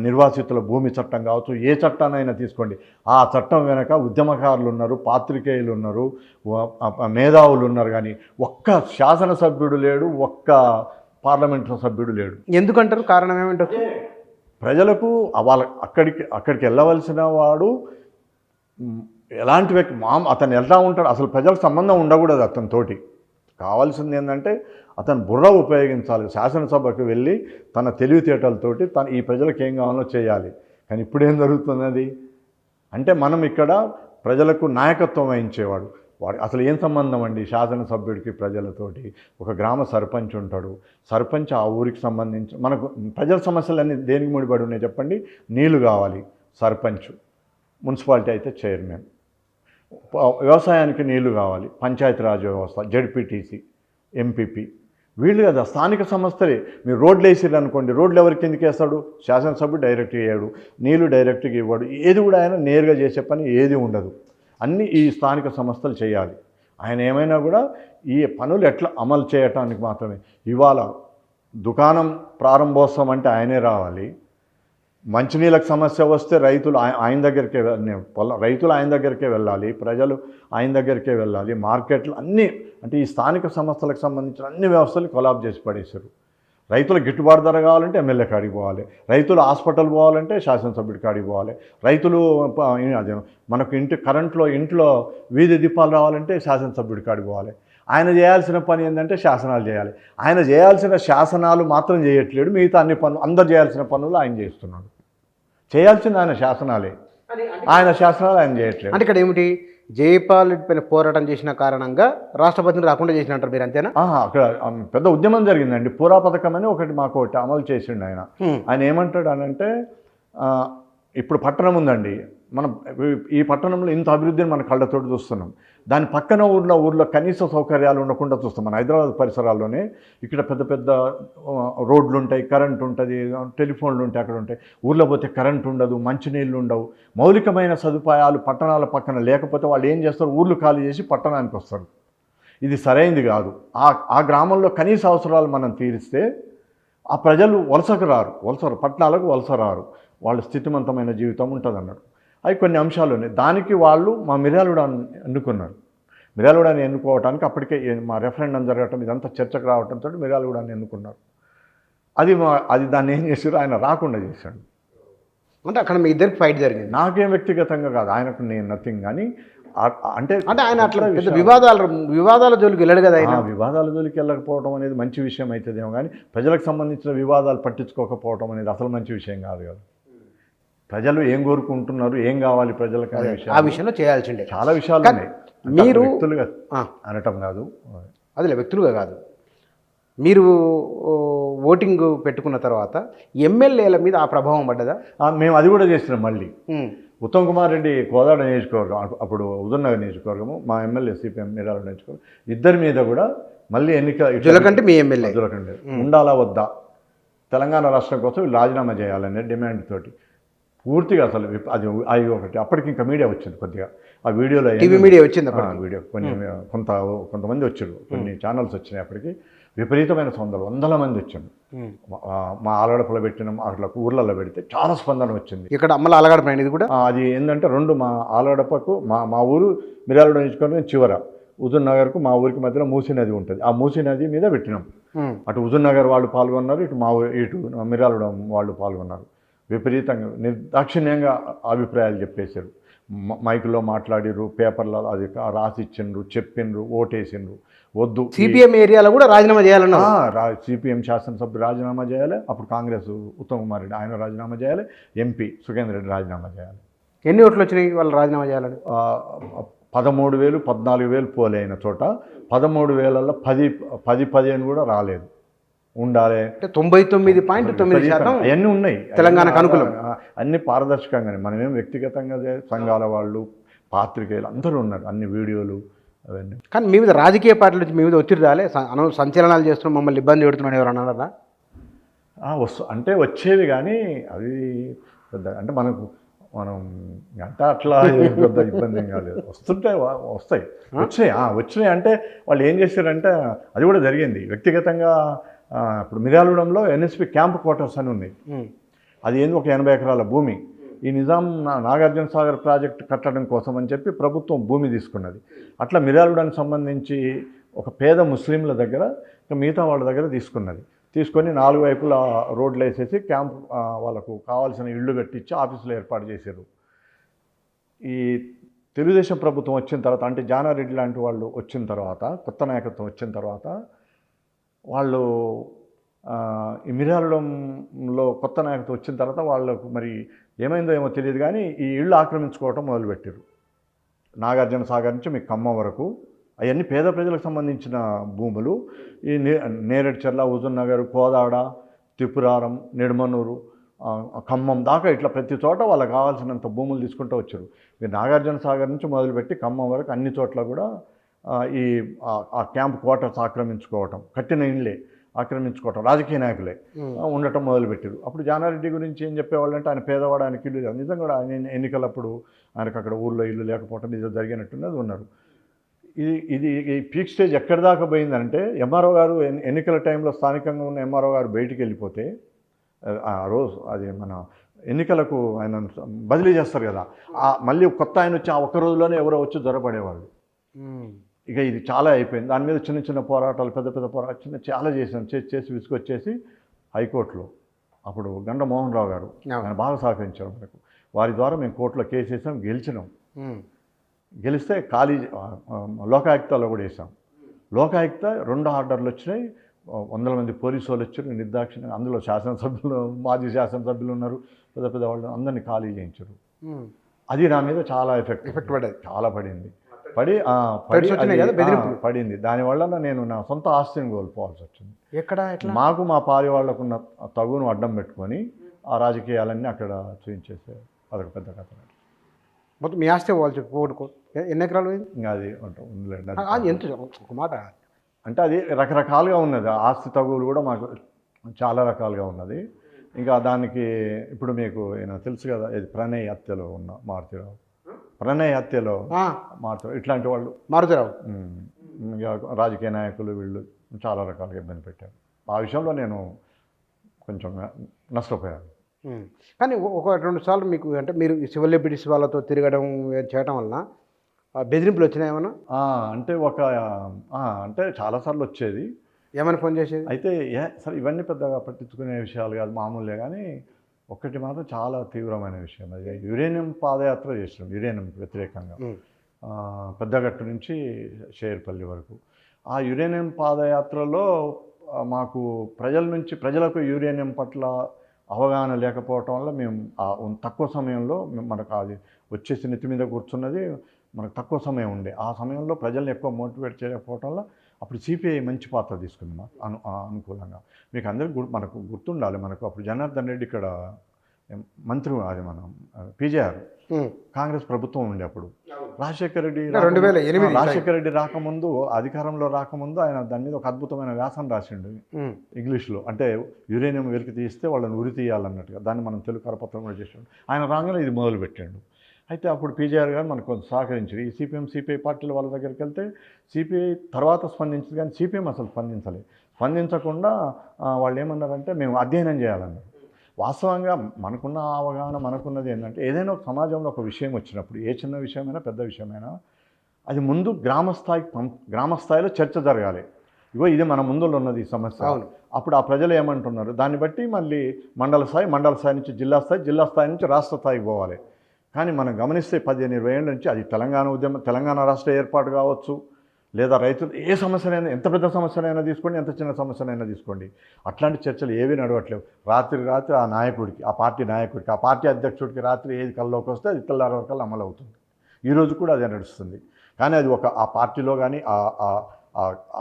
నిర్వాసితుల భూమి చట్టం కావచ్చు, ఏ చట్టాన్నైనా తీసుకోండి, ఆ చట్టం వెనక ఉద్యమకారులు ఉన్నారు, పాత్రికేయులు ఉన్నారు, మేధావులు ఉన్నారు. కానీ ఒక్క శాసనసభ్యుడు లేడు, ఒక్క పార్లమెంటు సభ్యుడు లేడు. ఎందుకంటారు? కారణం ఏమిటో? ప్రజలకు అక్కడికి వెళ్ళవలసిన వాడు ఎలాంటి వ్యక్తి, అతను ఎలా ఉంటాడు, అసలు ప్రజలకు సంబంధం ఉండకూడదు అతనితోటి. కావాల్సింది ఏంటంటే అతను బుర్ర ఉపయోగించాలి. శాసనసభకు వెళ్ళి తన తెలివితేటలతోటి ఈ ప్రజలకు ఏం కావాలో చేయాలి. కానీ ఇప్పుడు ఏం జరుగుతున్నది అంటే, మనం ఇక్కడ ప్రజలకు నాయకత్వం వహించేవాడు వాడు అసలు ఏం సంబంధం అండి శాసనసభ్యుడికి ప్రజలతోటి? ఒక గ్రామ సర్పంచ్ ఉంటాడు, సర్పంచ్ ఆ ఊరికి సంబంధించి, మనకు ప్రజల సమస్యలన్నీ దేనికి ముడిపడి ఉన్నాయి చెప్పండి? నీళ్లు కావాలి, సర్పంచ్. మున్సిపాలిటీ అయితే చైర్మన్. వ్యవసాయానికి నీళ్లు కావాలి, పంచాయతీరాజ్ వ్యవస్థ, జడ్పీటీసీ, ఎంపీపీ, వీళ్ళు కదా స్థానిక సంస్థలే. మీరు రోడ్లు వేసిర్రు అనుకోండి, రోడ్లు ఎవరికి ఎందుకు వేస్తాడు? శాసనసభ్యుడు డైరెక్ట్గా వేయడు, నీళ్లు డైరెక్ట్గా ఇవ్వడు, ఏది కూడా ఆయన నేరుగా చేసే పని ఏది ఉండదు. అన్నీ ఈ స్థానిక సంస్థలు చేయాలి. ఆయన ఏమైనా కూడా ఈ పనులు ఎట్లా అమలు చేయటానికి మాత్రమే. ఇవాళ దుకాణం ప్రారంభోత్సవం అంటే ఆయనే రావాలి. మంచినీళ్ళకి సమస్య వస్తే రైతులు ఆయన దగ్గరికే వెళ్ళాలి, ప్రజలు ఆయన దగ్గరికే వెళ్ళాలి. మార్కెట్లు అన్నీ, అంటే ఈ స్థానిక సంస్థలకు సంబంధించిన అన్ని వ్యవస్థలు కొలాబ్ చేసి పడేశారు. రైతులకు గిట్టుబాటు ధర కావాలంటే ఎమ్మెల్యే కాడికి పోవాలి, రైతులు హాస్పిటల్ పోవాలంటే శాసనసభ్యుడి కాడికి పోవాలి, రైతులు అదే మనకు ఇంట్లో వీధి దీపాలు రావాలంటే శాసనసభ్యుడి కాడికి పోవాలి. ఆయన చేయాల్సిన పని ఏంటంటే శాసనాలు చేయాలి. ఆయన చేయాల్సిన శాసనాలు మాత్రం చేయట్లేడు, మిగతా అన్ని పనులు, అందరు చేయాల్సిన పనులు ఆయన చేస్తున్నాడు. చేయాల్సింది ఆయన శాసనాలే, ఆయన శాసనాలు ఆయన చేయట్లేదు. అంటే ఇక్కడ ఏమిటి, జైపాల్ రెడ్డి పైన పోరాటం చేసిన కారణంగా రాష్ట్రపతిని రాకుండా చేసినట్టారు మీరు, అంతేనా? అక్కడ పెద్ద ఉద్యమం జరిగిందండి. పూరా పథకం అని ఒకటి అమలు చేసిండు ఆయన. ఆయన ఏమంటాడు అనంటే, ఇప్పుడు పట్టణం ఉందండి, మనం ఈ పట్టణంలో ఇంత అభివృద్ధిని మన కళ్ళతోటి చూస్తున్నాం, దాని పక్కన ఊర్లో కనీస సౌకర్యాలు ఉండకుండా చూస్తాం. మన హైదరాబాద్ పరిసరాల్లోనే ఇక్కడ పెద్ద పెద్ద రోడ్లు ఉంటాయి, కరెంట్ ఉంటుంది, టెలిఫోన్లు ఉంటాయి, అక్కడ ఉంటాయి. ఊర్లో పోతే కరెంట్ ఉండదు, మంచినీళ్ళు ఉండవు, మౌలికమైన సదుపాయాలు పట్టణాల పక్కన లేకపోతే వాళ్ళు ఏం చేస్తారు, ఊర్లు ఖాళీ చేసి పట్టణానికి వస్తారు. ఇది సరైనది కాదు. ఆ గ్రామంలో కనీస అవసరాలు మనం తీరిస్తే ఆ ప్రజలు పట్టణాలకు వలస రారు, వాళ్ళ స్థితిమంతమైన జీవితం ఉంటుంది అన్నాడు. అవి కొన్ని అంశాలు ఉన్నాయి. దానికి వాళ్ళు మా మిర్యాలగూడని ఎన్నుకున్నారు. మిర్యాలగూడని ఎన్నుకోవడానికి అప్పటికే మా రెఫరెండం జరగటం, ఇదంతా చర్చకు రావడంతో మిర్యాలగూడని ఎన్నుకున్నారు. అది దాన్ని ఏం చేశారు, ఆయన రాకుండా చేశాడు. అంటే అక్కడ మీ ఇద్దరికి ఫైట్ జరిగింది. నాకేం వ్యక్తిగతంగా కాదు, ఆయనకు నేను నథింగ్. కానీ అంటే ఆయన అట్లా వివాదాల జోలికి వెళ్ళడు కదా. ఆయన వివాదాల జోలికి వెళ్ళకపోవడం అనేది మంచి విషయం అవుతుందేమో, కానీ ప్రజలకు సంబంధించిన వివాదాలు పట్టించుకోకపోవడం అనేది అసలు మంచి విషయం కాదు కదా. ప్రజలు ఏం కోరుకుంటున్నారు, ఏం కావాలి ప్రజలకు అనే విషయం, ఆ విషయంలో చేయాల్సిందే. చాలా విషయాలు ఉన్నాయి. మీరు వ్యక్తులుగా అనటం కాదు, అదిలే వ్యక్తులుగా కాదు. మీరు ఓటింగ్ పెట్టుకున్న తర్వాత ఎమ్మెల్యేల మీద ఆ ప్రభావం పడ్డదా? మేము అది కూడా చేసినాం. మళ్ళీ ఉత్తమ్ కుమార్ రెడ్డి కోదాడ నియోజకవర్గం, అప్పుడు హుజూర్నగర్ నియోజకవర్గము, మా ఎమ్మెల్యే సిపిఎం మిర్యాలగూడ నియోజకవర్గం, ఇద్దరి మీద కూడా మళ్ళీ జులకంటి మీ ఎమ్మెల్యే జులకంటి ఉండాలా వద్దా, తెలంగాణ రాష్ట్రం కోసం వీళ్ళు రాజీనామా చేయాలనే డిమాండ్ తోటి పూర్తిగా అసలు అది ఒకటి. అప్పటికి ఇంకా మీడియా వచ్చింది కొద్దిగా, ఆ వీడియోలో టీవీ మీడియా వచ్చింది, వీడియో కొంతమంది వచ్చారు, కొన్ని ఛానల్స్ వచ్చినాయి. అప్పటికి విపరీతమైన వందల మంది వచ్చారు. మా ఆలగడపలో పెట్టిన అట్లా ఊర్లలో పెడితే చాలా స్పందన వచ్చింది. ఇక్కడ అమ్మల ఆలగడప ఇది కూడా అది ఏంటంటే రెండు, మా ఆలగడపకు మా ఊరు మిర్యాలగూడ నియోజకవర్గం చివర, హుజూర్ నగర్కు మా ఊరికి మధ్యలో మూసీ నది ఉంటుంది. ఆ మూసీ నది మీద పెట్టినాం. అటు హుజూర్ నగర్ వాళ్ళు పాల్గొన్నారు, ఇటు మిర్యాలగూడ వాళ్ళు పాల్గొన్నారు. విపరీతంగా నిర్దాక్షిణ్యంగా అభిప్రాయాలు చెప్పేశారు. మైకులో మాట్లాడిర్రు, పేపర్లో అది రాసి ఇచ్చిండ్రు, చెప్పిండ్రు, ఓటేసిండ్రు. వద్దు సిపిఎం ఏరియాలో కూడా రాజీనామా చేయాలన్నా. సిపిఎం శాసనసభ్యుడు రాజీనామా చేయాలి, అప్పుడు కాంగ్రెస్ ఉత్తమ్ కుమార్ రెడ్డి ఆయన రాజీనామా చేయాలి, ఎంపీ సుఖేందర్ రెడ్డి రాజీనామా చేయాలి. ఎన్ని ఓట్లు వచ్చినాయి వాళ్ళు రాజీనామా చేయాలని? 13,000 14,000 పోలే అయిన చోట 13,000లో 10-15 కూడా రాలేదు. ఉండాలి 99.9% అవన్నీ ఉన్నాయి తెలంగాణకు అనుకూలం. అన్ని పారదర్శకంగానే, మనమేం వ్యక్తిగతంగా సంఘాల వాళ్ళు, పాత్రికేయులు అందరూ ఉన్నారు, అన్ని వీడియోలు అవన్నీ. కానీ మీ మీద రాజకీయ పార్టీల నుంచి మీ మీద ఒత్తిడి రాలే? సంచలనాలు చేస్తున్నాం, మమ్మల్ని ఇబ్బంది పెడుతున్నాడు ఎవరు అన్నారా? అంటే వచ్చేవి, కానీ అవి పెద్ద అంటే మనం అంటే అట్లా పెద్ద ఇబ్బంది ఏం కాలేదు. వచ్చినాయి అంటే వాళ్ళు ఏం చేశారంటే, అది కూడా జరిగింది వ్యక్తిగతంగా. ఇప్పుడు మిర్యాలగూడెంలో ఎన్ఎస్పి క్యాంప్ క్వార్టర్స్ అని ఉన్నాయి. అది ఏంది, ఒక 80 ఎకరాల భూమి. ఈ నిజాం నాగార్జున సాగర్ ప్రాజెక్టు కట్టడం కోసం అని చెప్పి ప్రభుత్వం భూమి తీసుకున్నది. అట్లా మిర్యాలగూడెంకి సంబంధించి ఒక పేద ముస్లింల దగ్గర, మిగతా వాళ్ళ దగ్గర తీసుకొని 4 వైపులా రోడ్లు వేసేసి క్యాంప్ వాళ్ళకు కావాల్సిన ఇళ్ళు కట్టించి ఆఫీసులు ఏర్పాటు చేశారు. ఈ తెలుగుదేశం ప్రభుత్వం వచ్చిన తర్వాత, అంటే జానారెడ్డి లాంటి వాళ్ళు వచ్చిన తర్వాత, కొత్త నాయకత్వం వచ్చిన తర్వాత, వాళ్ళు ఈ మిర్యాలగూడెంలో కొత్త నాయకత్వం వచ్చిన తర్వాత వాళ్ళకు మరి ఏమైందో ఏమో తెలియదు, కానీ ఈ ఇళ్ళు ఆక్రమించుకోవటం మొదలుపెట్టారు. నాగార్జున సాగర్ నుంచి మీకు ఖమ్మం వరకు అవన్నీ పేద ప్రజలకు సంబంధించిన భూములు. ఈ నేరేడ్చర్ల, హుజూర్ నగర్, కోదాడ, త్రిపురారం, నిడమనూరు, ఖమ్మం దాకా ఇట్లా ప్రతి చోట వాళ్ళకి కావాల్సినంత భూములు తీసుకుంటూ వచ్చారు. మీరు నాగార్జున సాగర్ నుంచి మొదలుపెట్టి ఖమ్మం వరకు అన్ని చోట్ల కూడా ఆ క్యాంప్ క్వార్టర్స్ ఆక్రమించుకోవటం, కట్టిన ఇళ్ళే ఆక్రమించుకోవటం, రాజకీయ నాయకులే ఉండటం మొదలుపెట్టారు. అప్పుడు జానారెడ్డి గురించి ఏం చెప్పేవాళ్ళు అంటే, ఆయన పేదవాడు, ఆయనకి ఇల్లు లేదు. నిజంగా కూడా ఆయన ఎన్నికలప్పుడు ఆయనకు అక్కడ ఊళ్ళో ఇల్లు లేకపోవటం నిజం జరిగినట్టున్నది ఉన్నారు. ఇది ఈ పీక్ స్టేజ్ ఎక్కడి దాకా పోయిందంటే, ఎంఆర్ఓ గారు ఎన్నికల టైంలో స్థానికంగా ఉన్న ఎంఆర్ఓ గారు బయటికి వెళ్ళిపోతే, ఆ రోజు అది మన ఎన్నికలకు ఆయన బదిలీ చేస్తారు కదా, మళ్ళీ కొత్త ఆయన వచ్చి ఆ ఒక్క రోజులోనే ఎవరో వచ్చి జ్వరపడేవాళ్ళు. ఇక ఇది చాలా అయిపోయింది. దాని మీద చిన్న పోరాటాలు, పెద్ద పోరాటాలు చాలా చేసి విసుకొచ్చేసి హైకోర్టులో అప్పుడు గండ మోహన్ రావు గారు ఆయన బాగా సహకరించారు మనకు. వారి ద్వారా మేము కోర్టులో కేసు వేసాం, గెలిచినాం. గెలిస్తే లోకాయుక్తలో కూడా వేసాం. లోకాయుక్త 2 ఆర్డర్లు వచ్చినాయి, 100 మంది పోలీసు వాళ్ళు వచ్చారు నిర్దాక్షిణ్యంగా. అందులో శాసనసభ్యులు, మాజీ శాసనసభ్యులు ఉన్నారు, పెద్ద వాళ్ళు అందరినీ ఖాళీ చేయించారు. అది నా మీద చాలా ఎఫెక్ట్ పడేది, చాలా పడింది. పడింది. దానివల్ల నేను నా సొంత ఆస్తిని కోల్పోవాల్సి వచ్చింది. మాకు మా పారి వాళ్ళకున్న తగును అడ్డం పెట్టుకొని ఆ రాజకీయాలన్నీ అక్కడ చూపించేసే అదొక పెద్ద కథ. మొత్తం మీ ఆస్తి వాళ్ళు ఎన్ని ఎకరాలు? ఇంకా అది ఉండలేదు. ఎంత ఒక మాట అంటే అది రకరకాలుగా ఉన్నది. ఆస్తి తగులు కూడా మాకు చాలా రకాలుగా ఉన్నది. ఇంకా దానికి ఇప్పుడు మీకు తెలుసు కదా, ఇది ప్రణయ్ హత్యలో ఉన్న మారుతిరావు, ప్రణయ్ హత్యలో మారుతిరావు, ఇట్లాంటి వాళ్ళు మారుతిరావు రాజకీయ నాయకులు వీళ్ళు చాలా రకాలుగా ఇబ్బంది పెట్టారు. ఆ విషయంలో నేను కొంచెం నష్టపోయాను. కానీ 1-2 సార్లు మీకు అంటే మీరు సివిల్ లిబర్టీస్ వాళ్ళతో తిరగడం చేయడం వలన బెదిరింపులు వచ్చినాయి ఏమన్నా? అంటే చాలాసార్లు వచ్చేది. ఏమైనా ఫోన్ చేసేది? అయితే సరే ఇవన్నీ పెద్దగా పట్టించుకునే విషయాలు కాదు, మామూలే. కానీ ఒక్కటి మాత్రం చాలా తీవ్రమైన విషయం, అది యురేనియం పాదయాత్ర చేసినాం, యురేనియంకి వ్యతిరేకంగా పెద్దగట్టు నుంచి షేర్పల్లి వరకు. ఆ యురేనియం పాదయాత్రలో మాకు ప్రజలకు యురేనియం పట్ల అవగాహన లేకపోవటం వల్ల మేము తక్కువ సమయంలో మనకు అది వచ్చేసి నెత్తి మీద కూర్చున్నది, మనకు తక్కువ సమయం ఉండే. ఆ సమయంలో ప్రజల్ని ఎక్కువ మోటివేట్ చేయకపోవటం వల్ల అప్పుడు సిపిఐ మంచి పాత్ర తీసుకుంది మాకు అనుకూలంగా. మీకు అందరికీ మనకు గుర్తుండాలి, మనకు అప్పుడు జనార్దన్ రెడ్డి ఇక్కడ మంత్రి, అది మనం పీజేఆర్ కాంగ్రెస్ ప్రభుత్వం ఉండే అప్పుడు. రాజశేఖర రెడ్డి రాకముందు, అధికారంలో రాకముందు ఆయన దాని మీద ఒక అద్భుతమైన వ్యాసం రాసిండు ఇంగ్లీష్లో. అంటే యురేనియం వెలికి తీస్తే వాళ్ళని ఉరి తీయాలన్నట్టుగా, దాన్ని మనం తెలుగు కరపత్రం కూడా చేసాడు. ఆయన రాగానే ఇది మొదలు పెట్టాడు. అయితే అప్పుడు పీజేఆర్ గారు మనకు కొంచెం సహకరించారు. ఈ సిపిఐ పార్టీల వాళ్ళ దగ్గరికి వెళ్తే సిపిఐ తర్వాత స్పందించింది, కానీ సిపిఎం అసలు స్పందించకుండా వాళ్ళు ఏమన్నారంటే మేము అధ్యయనం చేయాలన్నారు. వాస్తవంగా మనకున్న అవగాహన మనకున్నది ఏంటంటే, ఏదైనా ఒక సమాజంలో ఒక విషయం వచ్చినప్పుడు, ఏ చిన్న విషయమైనా పెద్ద విషయమైనా, అది ముందు గ్రామ స్థాయిలో చర్చ జరగాలి. ఇగో ఇది మన ముందులో ఉన్నది ఈ సమస్య. అవును. అప్పుడు ఆ ప్రజలు ఏమంటున్నారు, దాన్ని బట్టి మళ్ళీ మండల స్థాయి నుంచి జిల్లా స్థాయి నుంచి రాష్ట్ర స్థాయికి పోవాలి. కానీ మనం గమనిస్తే 15-20 ఏళ్ళ నుంచి అది తెలంగాణ రాష్ట్ర ఏర్పాటు కావచ్చు, లేదా రైతులు ఏ సమస్యనైనా, ఎంత పెద్ద సమస్యనైనా తీసుకోండి, ఎంత చిన్న సమస్యనైనా తీసుకోండి, అట్లాంటి చర్చలు ఏవీ నడవట్లేవు. రాత్రి ఆ నాయకుడికి, ఆ పార్టీ నాయకుడికి, ఆ పార్టీ అధ్యక్షుడికి రాత్రి ఏది కల్లోకి వస్తే అది తెల్లారి వరకు అమలు అవుతుంది. ఈరోజు కూడా అదే నడుస్తుంది. కానీ అది ఆ పార్టీలో కానీ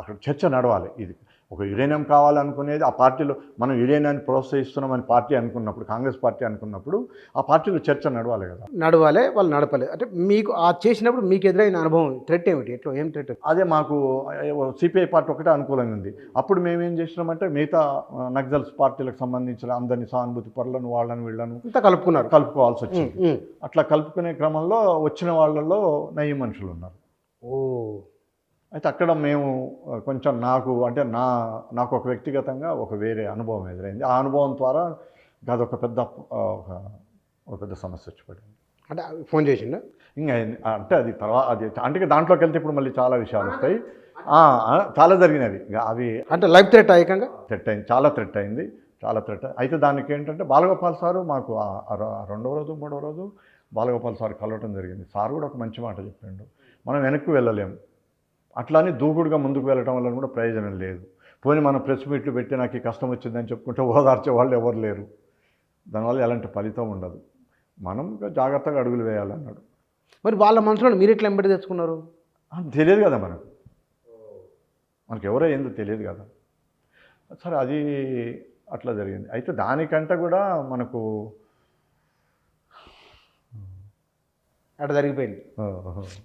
అక్కడ చర్చ నడవాలి. ఇది ఒక యురేనియం కావాలనుకునేది ఆ పార్టీలో, మనం యురేనియాన్ని ప్రోత్సహిస్తున్నామని పార్టీ అనుకున్నప్పుడు, కాంగ్రెస్ పార్టీ అనుకున్నప్పుడు ఆ పార్టీలో చర్చ నడవాలి కదా. నడవాలి, వాళ్ళు నడపలేదు. అంటే మీకు ఆ చేసినప్పుడు మీకు ఎదురైన అనుభవం థ్రెట్ ఏమిటి, ఏం థ్రెట్? అదే మాకు సిపిఐ పార్టీ ఒకటే అనుకూలంగా ఉంది. అప్పుడు మేమేం చేసినామంటే మిగతా నక్సల్స్ పార్టీలకు సంబంధించిన అందరినీ, సానుభూతి పరులను, వాళ్ళని వీళ్ళను ఇంత కలుపుకోవాల్సి వచ్చింది. అట్లా కలుపుకునే క్రమంలో వచ్చిన వాళ్ళలో నయ్యి మనుషులు ఉన్నారు. అయితే అక్కడ మేము కొంచెం నాకు ఒక వ్యక్తిగతంగా ఒక వేరే అనుభవం ఎదురైంది. ఆ అనుభవం ద్వారా అదొక పెద్ద సమస్య వచ్చి పడింది. అంటే ఫోన్ చేసిండా ఇంకా అంటే అది తర్వాత అంటే దాంట్లోకి వెళ్తే ఇప్పుడు మళ్ళీ చాలా విషయాలు వస్తాయి. చాలా జరిగినవి అవి. అంటే లైఫ్ థ్రెట్ అయ్యాక థ్రెట్ అయింది, చాలా థ్రెట్ అయింది. అయితే దానికి ఏంటంటే బాలగోపాల్ సారు మాకు రెండవ రోజు మూడవ రోజు బాలగోపాల్ సార్ కలవటం జరిగింది. సార్ కూడా ఒక మంచి మాట చెప్పిండు, మనం వెనక్కి వెళ్ళలేము, అట్లానే దూకుడుగా ముందుకు వెళ్ళటం వల్ల కూడా ప్రయోజనం లేదు. పోనీ మనం ప్రెస్ మీట్లు పెట్టి నాకు ఈ కష్టం వచ్చిందని చెప్పుకుంటే ఓదార్చే వాళ్ళు ఎవరు లేరు, దానివల్ల ఎలాంటి ఫలితం ఉండదు, మనం జాగ్రత్తగా అడుగులు వేయాలన్నాడు. మరి వాళ్ళ మనసులో మీరు ఎట్లా ఎంబడి తెచ్చుకున్నారు? తెలియదు కదా మనకు ఎవరో ఏందో తెలియదు కదా. సరే, అది అట్లా జరిగింది. అయితే దానికంటే కూడా మనకు అట్లా జరిగిపోయింది.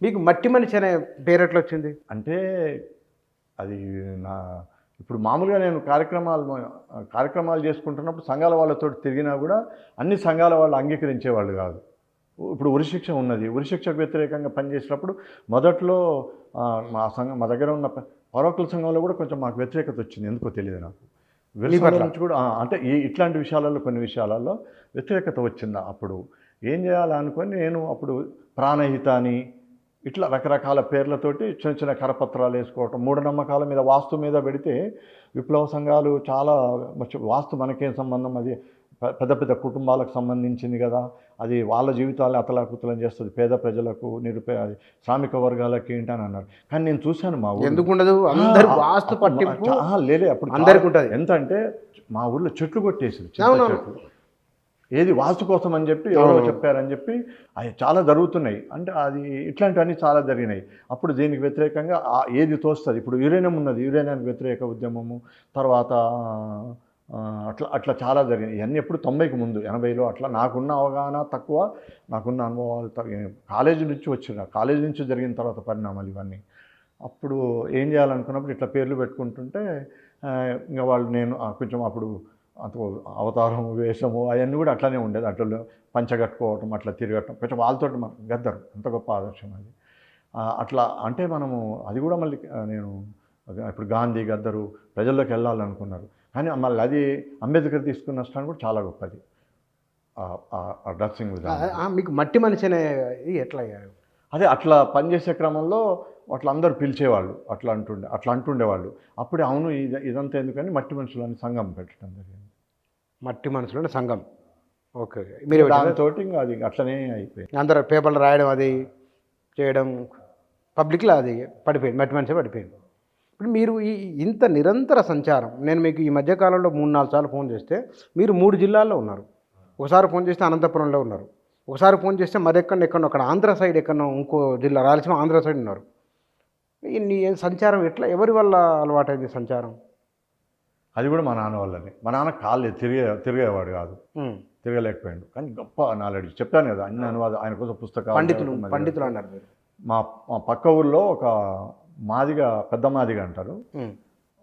మీకు మట్టి మనిషి అనే పేరు ఎట్లా వచ్చింది? అంటే అది ఇప్పుడు మామూలుగా నేను కార్యక్రమాలు చేసుకుంటున్నప్పుడు సంఘాల వాళ్ళతో తిరిగినా కూడా అన్ని సంఘాల వాళ్ళు అంగీకరించేవాళ్ళు కాదు. ఇప్పుడు ఉరిశిక్ష ఉన్నది, ఉరిశిక్షకు వ్యతిరేకంగా పనిచేసినప్పుడు మొదట్లో మా దగ్గర ఉన్న పరోకుల సంఘంలో కూడా కొంచెం మాకు వ్యతిరేకత వచ్చింది, ఎందుకో తెలియదు నాకు. నుంచి కూడా అంటే ఇట్లాంటి విషయాలలో కొన్ని విషయాలలో వ్యతిరేకత వచ్చింది. అప్పుడు ఏం చేయాలనుకొని నేను అప్పుడు ప్రాణహిత అని ఇట్లా రకరకాల పేర్లతోటి చిన్న చిన్న కరపత్రాలు వేసుకోవటం, మూఢనమ్మకాల మీద, వాస్తు మీద పెడితే విప్లవ సంఘాలు చాలా వాస్తు మనకేం సంబంధం, అది పెద్ద పెద్ద కుటుంబాలకు సంబంధించింది కదా, అది వాళ్ళ జీవితాలను అతలాకుతలం చేస్తుంది, పేద ప్రజలకు, శ్రామిక వర్గాలకి ఏంటని అన్నారు. కానీ నేను చూశాను మా ఊరు ఎందుకుండదు, అందరూ వాస్తు పట్టింపు లేలే అప్పుడు అందరికీ ఉంటుంది. ఎంత అంటే మా ఊర్లో చెట్లు కొట్టేసి చెట్లు, ఏది వాస్తు కోసం అని చెప్పి ఎవరో చెప్పారని చెప్పి అవి చాలా జరుగుతున్నాయి. అంటే అది ఇట్లాంటివన్నీ చాలా జరిగినాయి. అప్పుడు దీనికి వ్యతిరేకంగా ఏది తోస్తుంది, ఇప్పుడు యురేనియం ఉన్నది, యురేనియానికి వ్యతిరేక ఉద్యమము, తర్వాత అట్లా చాలా జరిగినాయి. ఇవన్నీ ఎప్పుడు 90కి ముందు, 80లో అట్లా. నాకున్న అవగాహన తక్కువ, నాకున్న అనుభవాలు కాలేజీ నుంచి జరిగిన తర్వాత పరిణామాలు ఇవన్నీ. అప్పుడు ఏం చేయాలనుకున్నప్పుడు ఇట్లా పేర్లు పెట్టుకుంటుంటే ఇంకా వాళ్ళు, నేను కొంచెం అప్పుడు అవతారం, వేషము అవన్నీ కూడా అట్లానే ఉండేది. అట్లా పంచగట్టుకోవటం, అట్లా తిరగటం, కొంచెం వాళ్ళతో గద్దరు, అంత గొప్ప ఆదర్శం అది. అట్లా అంటే మనము అది కూడా మళ్ళీ నేను ఇప్పుడు గాంధీ, గద్దరు ప్రజల్లోకి వెళ్ళాలనుకున్నారు, కానీ మళ్ళీ అది అంబేద్కర్ తీసుకున్న స్టాండ్ కూడా చాలా గొప్పది. డ్రెస్సింగ్ విధానం మీకు మట్టి మనిషి అనే ఎట్లా? అదే అట్లా పనిచేసే క్రమంలో అట్లా అందరూ పిలిచేవాళ్ళు, అట్లా అంటుండేవాళ్ళు. అప్పుడే అవును ఇదంతా ఎందుకని మట్టి మనుషులని సంఘం పెట్టడం జరిగింది. మట్టి మనుషులని సంఘం, ఓకే. మీరు దాంతో ఇంకా అది అట్లనే అయిపోయింది. అందరూ పేపర్లు రాయడం, అది చేయడం, పబ్లిక్లో అది పడిపోయింది, మట్టి మనిషి పడిపోయింది. ఇప్పుడు మీరు ఇంత నిరంతర సంచారం, నేను మీకు ఈ మధ్యకాలంలో 3-4 సార్లు ఫోన్ చేస్తే మీరు 3 జిల్లాల్లో ఉన్నారు. ఒకసారి ఫోన్ చేస్తే అనంతపురంలో ఉన్నారు, ఒకసారి ఫోన్ చేస్తే ఎక్కడో అక్కడ ఆంధ్ర సైడ్, ఎక్కడో ఇంకో జిల్లా, రాయలసీమ ఆంధ్ర సైడ్ ఉన్నారు. ఇన్ని సంచారం ఎట్లా, ఎవరి వల్ల అలవాటైంది సంచారం? అది కూడా మా నాన్న వల్లనే. మా నాన్న తిరిగేవాడు కాదు, తిరగలేకపోయాడు, కానీ గొప్ప నాలెడ్జ్. చెప్పాను కదా, అన్ని అనువాదం, ఆయన కోసం పుస్తకాలు, పండితులు అన్నారు. మా పక్క ఊళ్ళో ఒక మాదిగ, పెద్ద మాదిగ అంటారు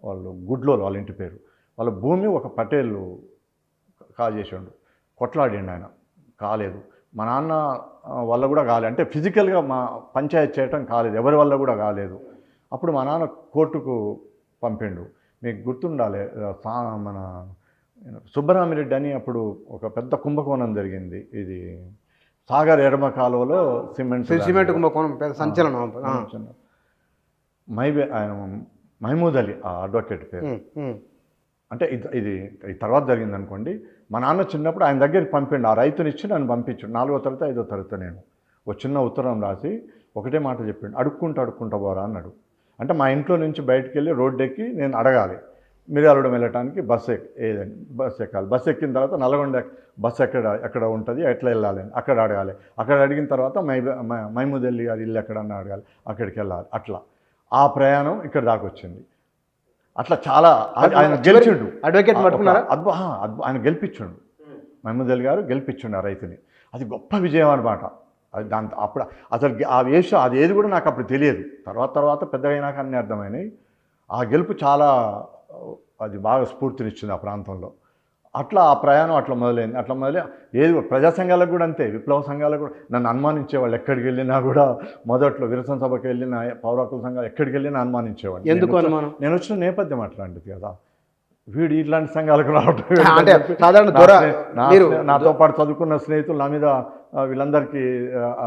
వాళ్ళు, గుడ్లోలు వాళ్ళ ఇంటి పేరు. వాళ్ళ భూమి ఒక పటేలు కాజేసాడు, కొట్లాడిండు ఆయన, కాలేదు. మా నాన్న వల్ల కూడా కాలేదు, అంటే ఫిజికల్గా మా పంచాయతీ చేయటం కాలేదు, ఎవరి వల్ల కూడా కాలేదు. అప్పుడు మా నాన్న కోర్టుకు పంపిండు. మీకు గుర్తుండాలి, మన సుబ్బరామిరెడ్డి అని అప్పుడు ఒక పెద్ద కుంభకోణం జరిగింది. ఇది సాగర్ ఎడమ కాలువలో సిమెంట్ కుంభకోణం, పెద్ద సంచలనం. ఆయన మహమూద్ అలీ ఆ అడ్వకేట్ పేరు. అంటే ఇది ఈ తర్వాత జరిగింది అనుకోండి. మా నాన్న చిన్నప్పుడు ఆయన దగ్గరికి పంపిండు, ఆ రైతునిచ్చి నన్ను పంపించాడు. 4వ తరగతి 5వ తరగతి నేను ఒక చిన్న ఉత్తరం రాసి ఒకటే మాట చెప్పిండు, అడుక్కుంటా పోరా అన్నాడు. అంటే మా ఇంట్లో నుంచి బయటికి వెళ్ళి రోడ్డు ఎక్కి నేను అడగాలి, మిర్యాలగూడెం వెళ్ళటానికి ఏదండి బస్సు ఎక్కాలి. బస్సు ఎక్కిన తర్వాత నల్గొండ బస్సు ఎక్కడ ఉంటుంది, ఎట్లా వెళ్ళాలి అని అక్కడ అడగాలి. అక్కడ అడిగిన తర్వాత మహమూద్ అలీ గారి ఇల్లు ఎక్కడన్నా అడగాలి, అక్కడికి వెళ్ళాలి. అట్లా ఆ ప్రయాణం ఇక్కడ దాకా వచ్చింది. అట్లా చాలా ఆయన గెలిచిండు, అడ్వకేట్ పట్టుకున్నారా? ఆయన గెలిపించుండు, మహమూద్ అలీ గారు గెలిపించుండు ఆ రైతుని. అది గొప్ప విజయం అనమాట. అది దాంతో అప్పుడు అసలు ఆ వేషం అది ఏది కూడా నాకు అప్పుడు తెలియదు. తర్వాత పెద్దగా అయినాక అన్నీ అర్థమైనాయి. ఆ గెలుపు చాలా అది బాగా స్ఫూర్తినిచ్చింది ఆ ప్రాంతంలో. అట్లా ఆ ప్రయాణం అట్లా మొదలై ఏది ప్రజా సంఘాలకు కూడా అంతే, విప్లవ సంఘాలకు కూడా నన్ను అనుమానించేవాళ్ళు. ఎక్కడికి వెళ్ళినా కూడా మొదట్లో విరసన సభకి వెళ్ళిన పౌర హక్కుల సంఘాలు ఎక్కడికి వెళ్ళినా అనుమానించేవాళ్ళు. ఎందుకు అనుమానం? నేను వచ్చిన నేపథ్యం అట్లాంటిది కదా, వీడు ఇట్లాంటి సంఘాలకు రావడం. అంటే సాధారణ నాతో పాటు చదువుకున్న స్నేహితులు నా మీద వీళ్ళందరికీ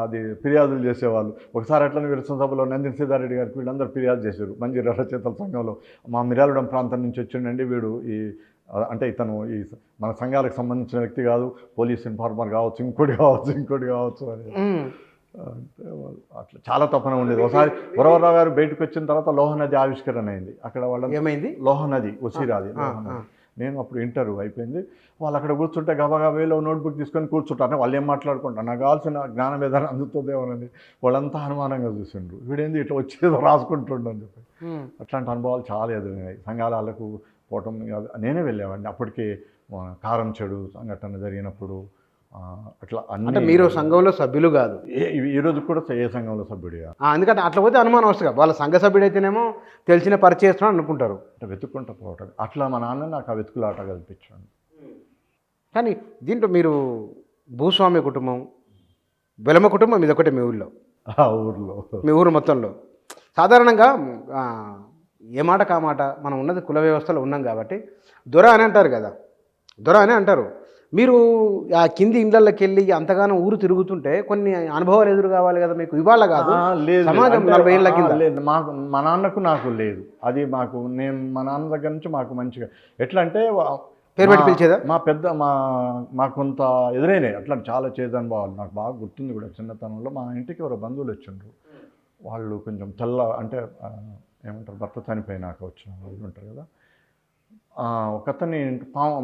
అది ఫిర్యాదులు చేసేవాళ్ళు. ఒకసారి అట్లనే విరసన సభలో నందిని సీతారెడ్డి గారికి వీళ్ళందరూ ఫిర్యాదు చేశారు. మంజీ రచయితల సంఘంలో మా మిర్యాలగూడెం ప్రాంతం నుంచి వచ్చిండండి వీడు, అంటే ఇతను ఈ మన సంఘాలకు సంబంధించిన వ్యక్తి కాదు, పోలీస్ ఇన్ఫార్మర్ కావచ్చు, ఇంకోటి కావచ్చు అని. అంటే అట్లా చాలా తపన ఉండేది. ఒకసారి వరవరరావు గారు బయటకు వచ్చిన తర్వాత లోహనది ఆవిష్కరణ అయింది. అక్కడ వాళ్ళ ఏమైంది? లోహనది వసీరాది. నేను అప్పుడు ఇంటర్వ్యూ అయిపోయింది. వాళ్ళు అక్కడ కూర్చుంటే గబగబేలో నోట్బుక్ తీసుకొని కూర్చుంటారు. వాళ్ళు ఏం మాట్లాడుకుంటారు, నాకు కావాల్సిన జ్ఞానం ఏదైనా అందుతుందేమోనని వాళ్ళంతా అనుమానంగా చూసిండ్రు. వీడేంది ఇట్లా వచ్చేదో రాసుకుంటుండని చెప్పి. అట్లాంటి అనుభవాలు చాలా ఎదురైనాయి. సంఘాలకు పోవటం నేనే వెళ్ళేవాడిని. అప్పటికి కారం చెడు సంఘటన జరిగినప్పుడు అట్లా అంటే మీరు సంఘంలో సభ్యులు కాదు, ఈ రోజు కూడా ఏ సంఘంలో సభ్యుడిగా. ఎందుకంటే అట్లా పోతే అనుమానం వస్తుంది. వాళ్ళ సంఘ సభ్యుడు అయితేనేమో తెలిసిన పరిచయం అనుకుంటారు. అంటే వెతుక్కుంటూ పోవటం అట్లా మా నాన్న నాకు ఆ వెతుకులాట కల్పించాడు. కానీ దీంట్లో మీరు భూస్వామి కుటుంబం, వెలమ కుటుంబం ఇది ఒకటే మీ ఊళ్ళో? మీ ఊరు మొత్తంలో సాధారణంగా ఏ మాట కామాట మనం ఉన్నది కుల వ్యవస్థలో ఉన్నాం కాబట్టి దొర అని అంటారు కదా, దొర అని అంటారు. మీరు ఆ కింది ఇళ్ళకి వెళ్ళి అంతగానో ఊరు తిరుగుతుంటే కొన్ని అనుభవాలు ఎదురు కావాలి కదా మీకు. ఇవాళ కాదు, సమాజం 40 ఏళ్ళ కింద. లేదు, మాకు మా నాన్నకు నాకు లేదు అది. నేను మా నాన్న దగ్గర నుంచి మాకు మంచిగా ఎట్లా అంటే పేరు పెట్టి పిలిచేదా? మా కొంత ఎదురైనాయి అట్లా చాలా చేదనుభవాలు. నాకు బాగా గుర్తుంది కూడా. చిన్నతనంలో మా ఇంటికి ఎవరో బంధువులు వచ్చిండ్రు. వాళ్ళు కొంచెం అంటే ఏమంటారు, భర్త చనిపోయినాక వచ్చిన వాళ్ళు ఉంటారు కదా. ఒకతని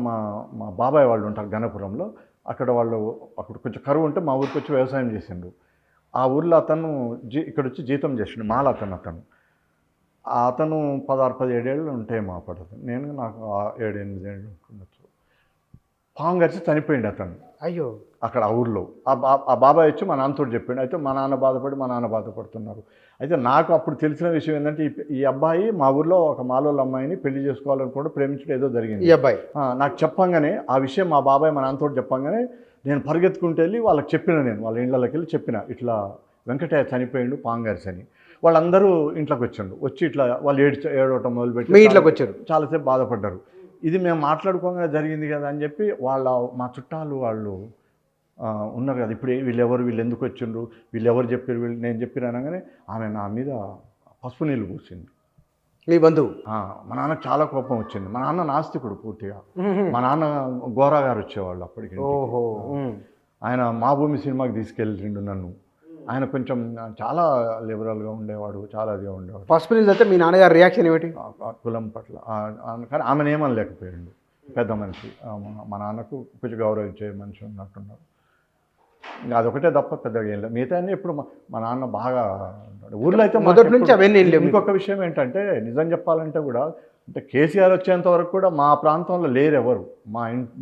మా బాబాయ్ వాళ్ళు ఉంటారు గణపురంలో. అక్కడ కొంచెం కరువు ఉంటే మా ఊరికి వచ్చి వ్యవసాయం చేసిండు. ఆ ఊర్లో అతను ఇక్కడ వచ్చి జీతం చేసిండు. మాల అతను 16-17 ఏళ్ళు ఉంటాయి మా పడదు. నాకు 7-8 ఏళ్ళు ఉండొచ్చు. పాము గరిచి చనిపోయింది అతను. అయ్యో. అక్కడ ఆ ఊర్లో ఆ బాబాయ్ వచ్చి మా నాన్నతో చెప్పిండు. అయితే మా నాన్న బాధపడుతున్నారు. అయితే నాకు అప్పుడు తెలిసిన విషయం ఏంటంటే ఈ అబ్బాయి మా ఊర్లో ఒక మాలోళ్ళ అమ్మాయిని పెళ్లి చేసుకోవాలని కూడా ప్రేమించడం ఏదో జరిగింది. ఈ అబ్బాయి నాకు చెప్పంగానే ఆ విషయం మా బాబాయ్ మా నాన్నతో చెప్పంగానే నేను పరిగెత్తుకుంటూ వెళ్ళి వాళ్ళకి చెప్పిన, నేను వాళ్ళ ఇళ్ళకి వెళ్ళి చెప్పిన, ఇట్లా వెంకటయ్య చనిపోయిండు పాము గరిచి అని. వాళ్ళందరూ ఇంట్లోకి వచ్చి ఇట్లా వాళ్ళు ఏడవటం మొదలుపెట్టి మీ ఇంట్లోకి వచ్చారు. చాలాసేపు బాధపడ్డారు. ఇది మేము మాట్లాడుకోగానే జరిగింది కదా అని చెప్పి మా చుట్టాలు వాళ్ళు ఉన్నారు కదా, ఇప్పుడు వీళ్ళు ఎందుకు వచ్చిండ్రు, వీళ్ళు ఎవరు చెప్పారు, నేను చెప్పారు అనగానే ఆమె నా మీద పసుపు నీళ్ళు పూసింది. మీ బంధువు? మా నాన్నకు చాలా కోపం వచ్చింది. మా నాన్న నాస్తికుడు పూర్తిగా. మా నాన్న గోరా గారు వచ్చేవాళ్ళు అప్పటికి. ఆయన మా భూమి సినిమాకి తీసుకెళ్ళిండు నన్ను. ఆయన కొంచెం చాలా లిబరల్గా ఉండేవాడు, చాలా అదిగా ఉండేవాడు. పసుపు నీళ్ళు అయితే మీ నాన్నగారి రియాక్షన్ ఏమిటి? కులం పట్ల. కానీ ఆమెను ఏమనలేకపోయాడు. పెద్ద మనిషి, మా నాన్నకు కొంచెం గౌరవించే మనిషి ఉన్నట్టున్నారు. ఇంకా అదొకటే తప్ప పెద్దగా ఏం లేదు. మిగతా అన్నీ ఇప్పుడు మా నాన్న బాగా ఊర్లో అయితే మొదటి నుంచి అవన్నీ. ఇంకొక విషయం ఏంటంటే నిజం చెప్పాలంటే కూడా, అంటే కేసీఆర్ వచ్చేంత వరకు కూడా మా ప్రాంతంలో లేరు ఎవరు.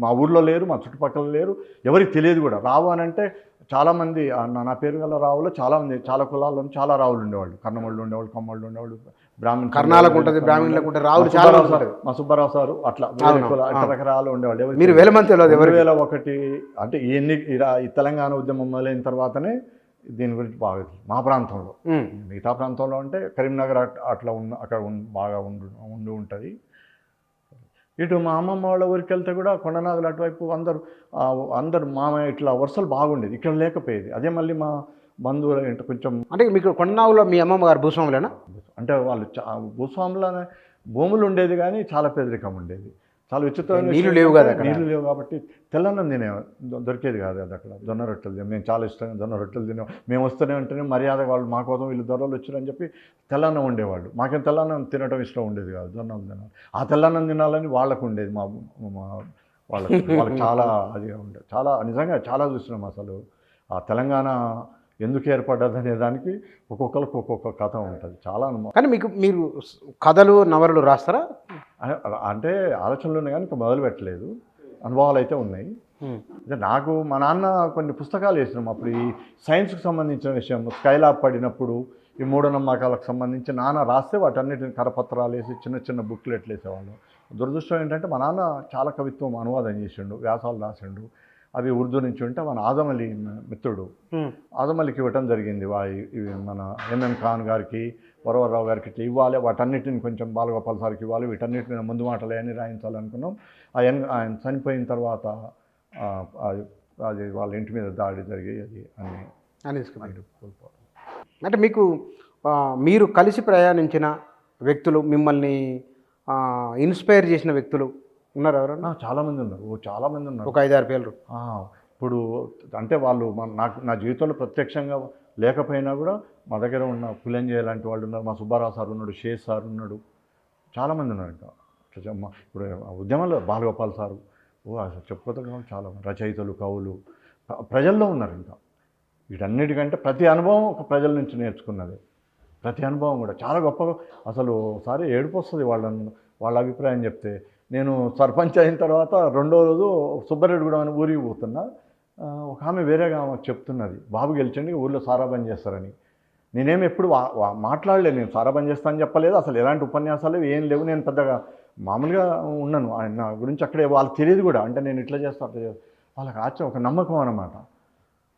మా ఊర్లో లేరు, మా చుట్టుపక్కల లేరు, ఎవరికి తెలియదు కూడా. రావు అని అంటే చాలామంది నా పేరు గల రావులో చాలామంది, చాలా కులాల్లో చాలా రావులు ఉండేవాళ్ళు. కర్ణమళ్ళు ఉండేవాళ్ళు, కమ్మళ్ళు ఉండేవాళ్ళు, బ్రాహ్మణ్ కర్ణాలకు ఉంటుంది, బ్రాహ్మణులకు ఉంటుంది, రావులు చాలా ఉంటారు. మా సుబ్బారావు సారు అట్లా రకరకాలు ఉండేవాళ్ళు. మీరు 1000 మంది 2001 అంటే ఈ తెలంగాణ ఉద్యమం మొదలైన తర్వాతనే దీని గురించి బాగా మా ప్రాంతంలో. మిగతా ప్రాంతంలో అంటే కరీంనగర్ అట్లా అక్కడ బాగా ఉండి ఉంటుంది. ఇటు మా అమ్మమ్మ వాళ్ళ ఊరికి వెళ్తే కూడా కొండనాగులు అటువైపు అందరూ మామ ఇట్లా వరుసలు బాగుండేది. ఇక్కడ లేకపోయేది. అదే మళ్ళీ బంధువులు ఏంటో కొంచెం అంటే మీకు కొండనావులో మీ అమ్మమ్మ గారు భూస్వాములేనా? అంటే వాళ్ళు భూస్వాముల భూములు ఉండేది కానీ చాలా పేదరికం ఉండేది. చాలా విచిత్రమైన నీళ్లు విషయం లేవు ఏంటంటే కదా అక్కడ. నీళ్లు లేవు కాబట్టి తెల్లన్నం తినే దొరికేది కాదు అది అక్కడ. జొన్న రొట్టెలు మేము చాలా ఇష్టంగా జొన్న రొట్టెలు తినే మేము వస్తూనే ఉంటేనే మర్యాద వాళ్ళు మా కోసం వీళ్ళు దొరలు వచ్చారని చెప్పి తెల్లన్నం ఉండేవాళ్ళు. మాకేం తెల్లన్నం తినడం ఇష్టం ఉండేది కాదు, జొన్నం తినాలి. ఆ తెల్లన్నం తినాలని వాళ్ళకు ఉండేది. వాళ్ళకి చాలా అది ఉండేది. చాలా నిజంగా చాలా చూసినాం అసలు. ఆ తెలంగాణ ఎందుకు ఏర్పడ్డది అనే దానికి ఒక్కొక్కరికి ఒక్కొక్క కథ ఉంటుంది. చాలా అనుభవం. కానీ మీరు కథలు నవలలు రాస్తారా? అంటే ఆలోచనలు ఉన్నాయి కానీ ఇంకా మొదలు పెట్టలేదు. అనుభవాలు అయితే ఉన్నాయి. అంటే నాకు మా నాన్న కొన్ని పుస్తకాలు వేసినాం అప్పుడు ఈ సైన్స్కి సంబంధించిన విషయం. స్కైలాబ్ పడినప్పుడు ఈ మూఢనమ్మకాలకు సంబంధించి నాన్న రాస్తే వాటన్నిటిని కరపత్రాలు వేసి చిన్న చిన్న బుక్లెట్లు వేసేవాళ్ళు. దురదృష్టం ఏంటంటే మా నాన్న చాలా కవిత్వం అనువాదం చేసిండు, వ్యాసాలు రాసిండు. అవి ఉర్దూ నుంచి ఉంటే మన ఆదం అలీ మిత్రుడు ఆదం అలీకి ఇవ్వటం జరిగింది. ఇవి మన ఎంఎం ఖాన్ గారికి, వరవరరావు గారికి ఇట్లా ఇవ్వాలి. వాటన్నిటిని కొంచెం బాలగోపాల్ సార్కి ఇవ్వాలి. వీటన్నిటి మీద ముందు మాటలు అన్నీ రాయించాలనుకున్నాం. ఆయన చనిపోయిన తర్వాత అది వాళ్ళ ఇంటి మీద దాడి జరిగి అది అన్ని కోల్పోవడం. అంటే మీకు మీరు కలిసి ప్రయాణించిన వ్యక్తులు, మిమ్మల్ని ఇన్స్పైర్ చేసిన వ్యక్తులు ఉన్నారు ఎవరన్నా? చాలామంది ఉన్నారు. ఒక 5-6 పేర్లు. ఇప్పుడు అంటే వాళ్ళు నా జీవితంలో ప్రత్యక్షంగా లేకపోయినా కూడా మా దగ్గర ఉన్న పులంజయ లాంటి వాళ్ళు ఉన్నారు. మా సుబ్బారావు సార్ ఉన్నాడు, షేష్ సార్ ఉన్నాడు, చాలామంది ఉన్నారు. ఇంకా ఇప్పుడు ఉద్యమంలో బాలగోపాల్ సారు అసలు చెప్పుకోదగ్గ చాలా రచయితలు, కవులు ప్రజల్లో ఉన్నారు. ఇంకా వీటన్నిటికంటే ప్రతి అనుభవం ఒక ప్రజల నుంచి నేర్చుకున్నది. ప్రతి అనుభవం కూడా చాలా గొప్పగా అసలు ఒకసారి ఏడుపు వస్తుంది వాళ్ళ అభిప్రాయం చెప్తే. నేను సర్పంచ్ అయిన తర్వాత రెండో రోజు సుబ్బారెడ్డి కూడా అని ఊరికి పోతున్నా. ఒక ఆమె వేరేగా ఆమెకు చెప్తున్నది, బాబు గెలిచండి ఊళ్ళో సారా బంద్ చేస్తారని. నేనేమి ఎప్పుడు మాట్లాడలేదు, నేను సారా బంద్ చేస్తానని చెప్పలేదు. అసలు ఎలాంటి ఉపన్యాసాలు ఏం లేవు. నేను పెద్దగా మామూలుగా ఉన్నాను. ఆయన గురించి అక్కడే వాళ్ళకి తెలియదు కూడా. అంటే నేను ఇట్లా చేస్తా అట్లా చేస్తా వాళ్ళకి ఒక నమ్మకం అన్నమాట.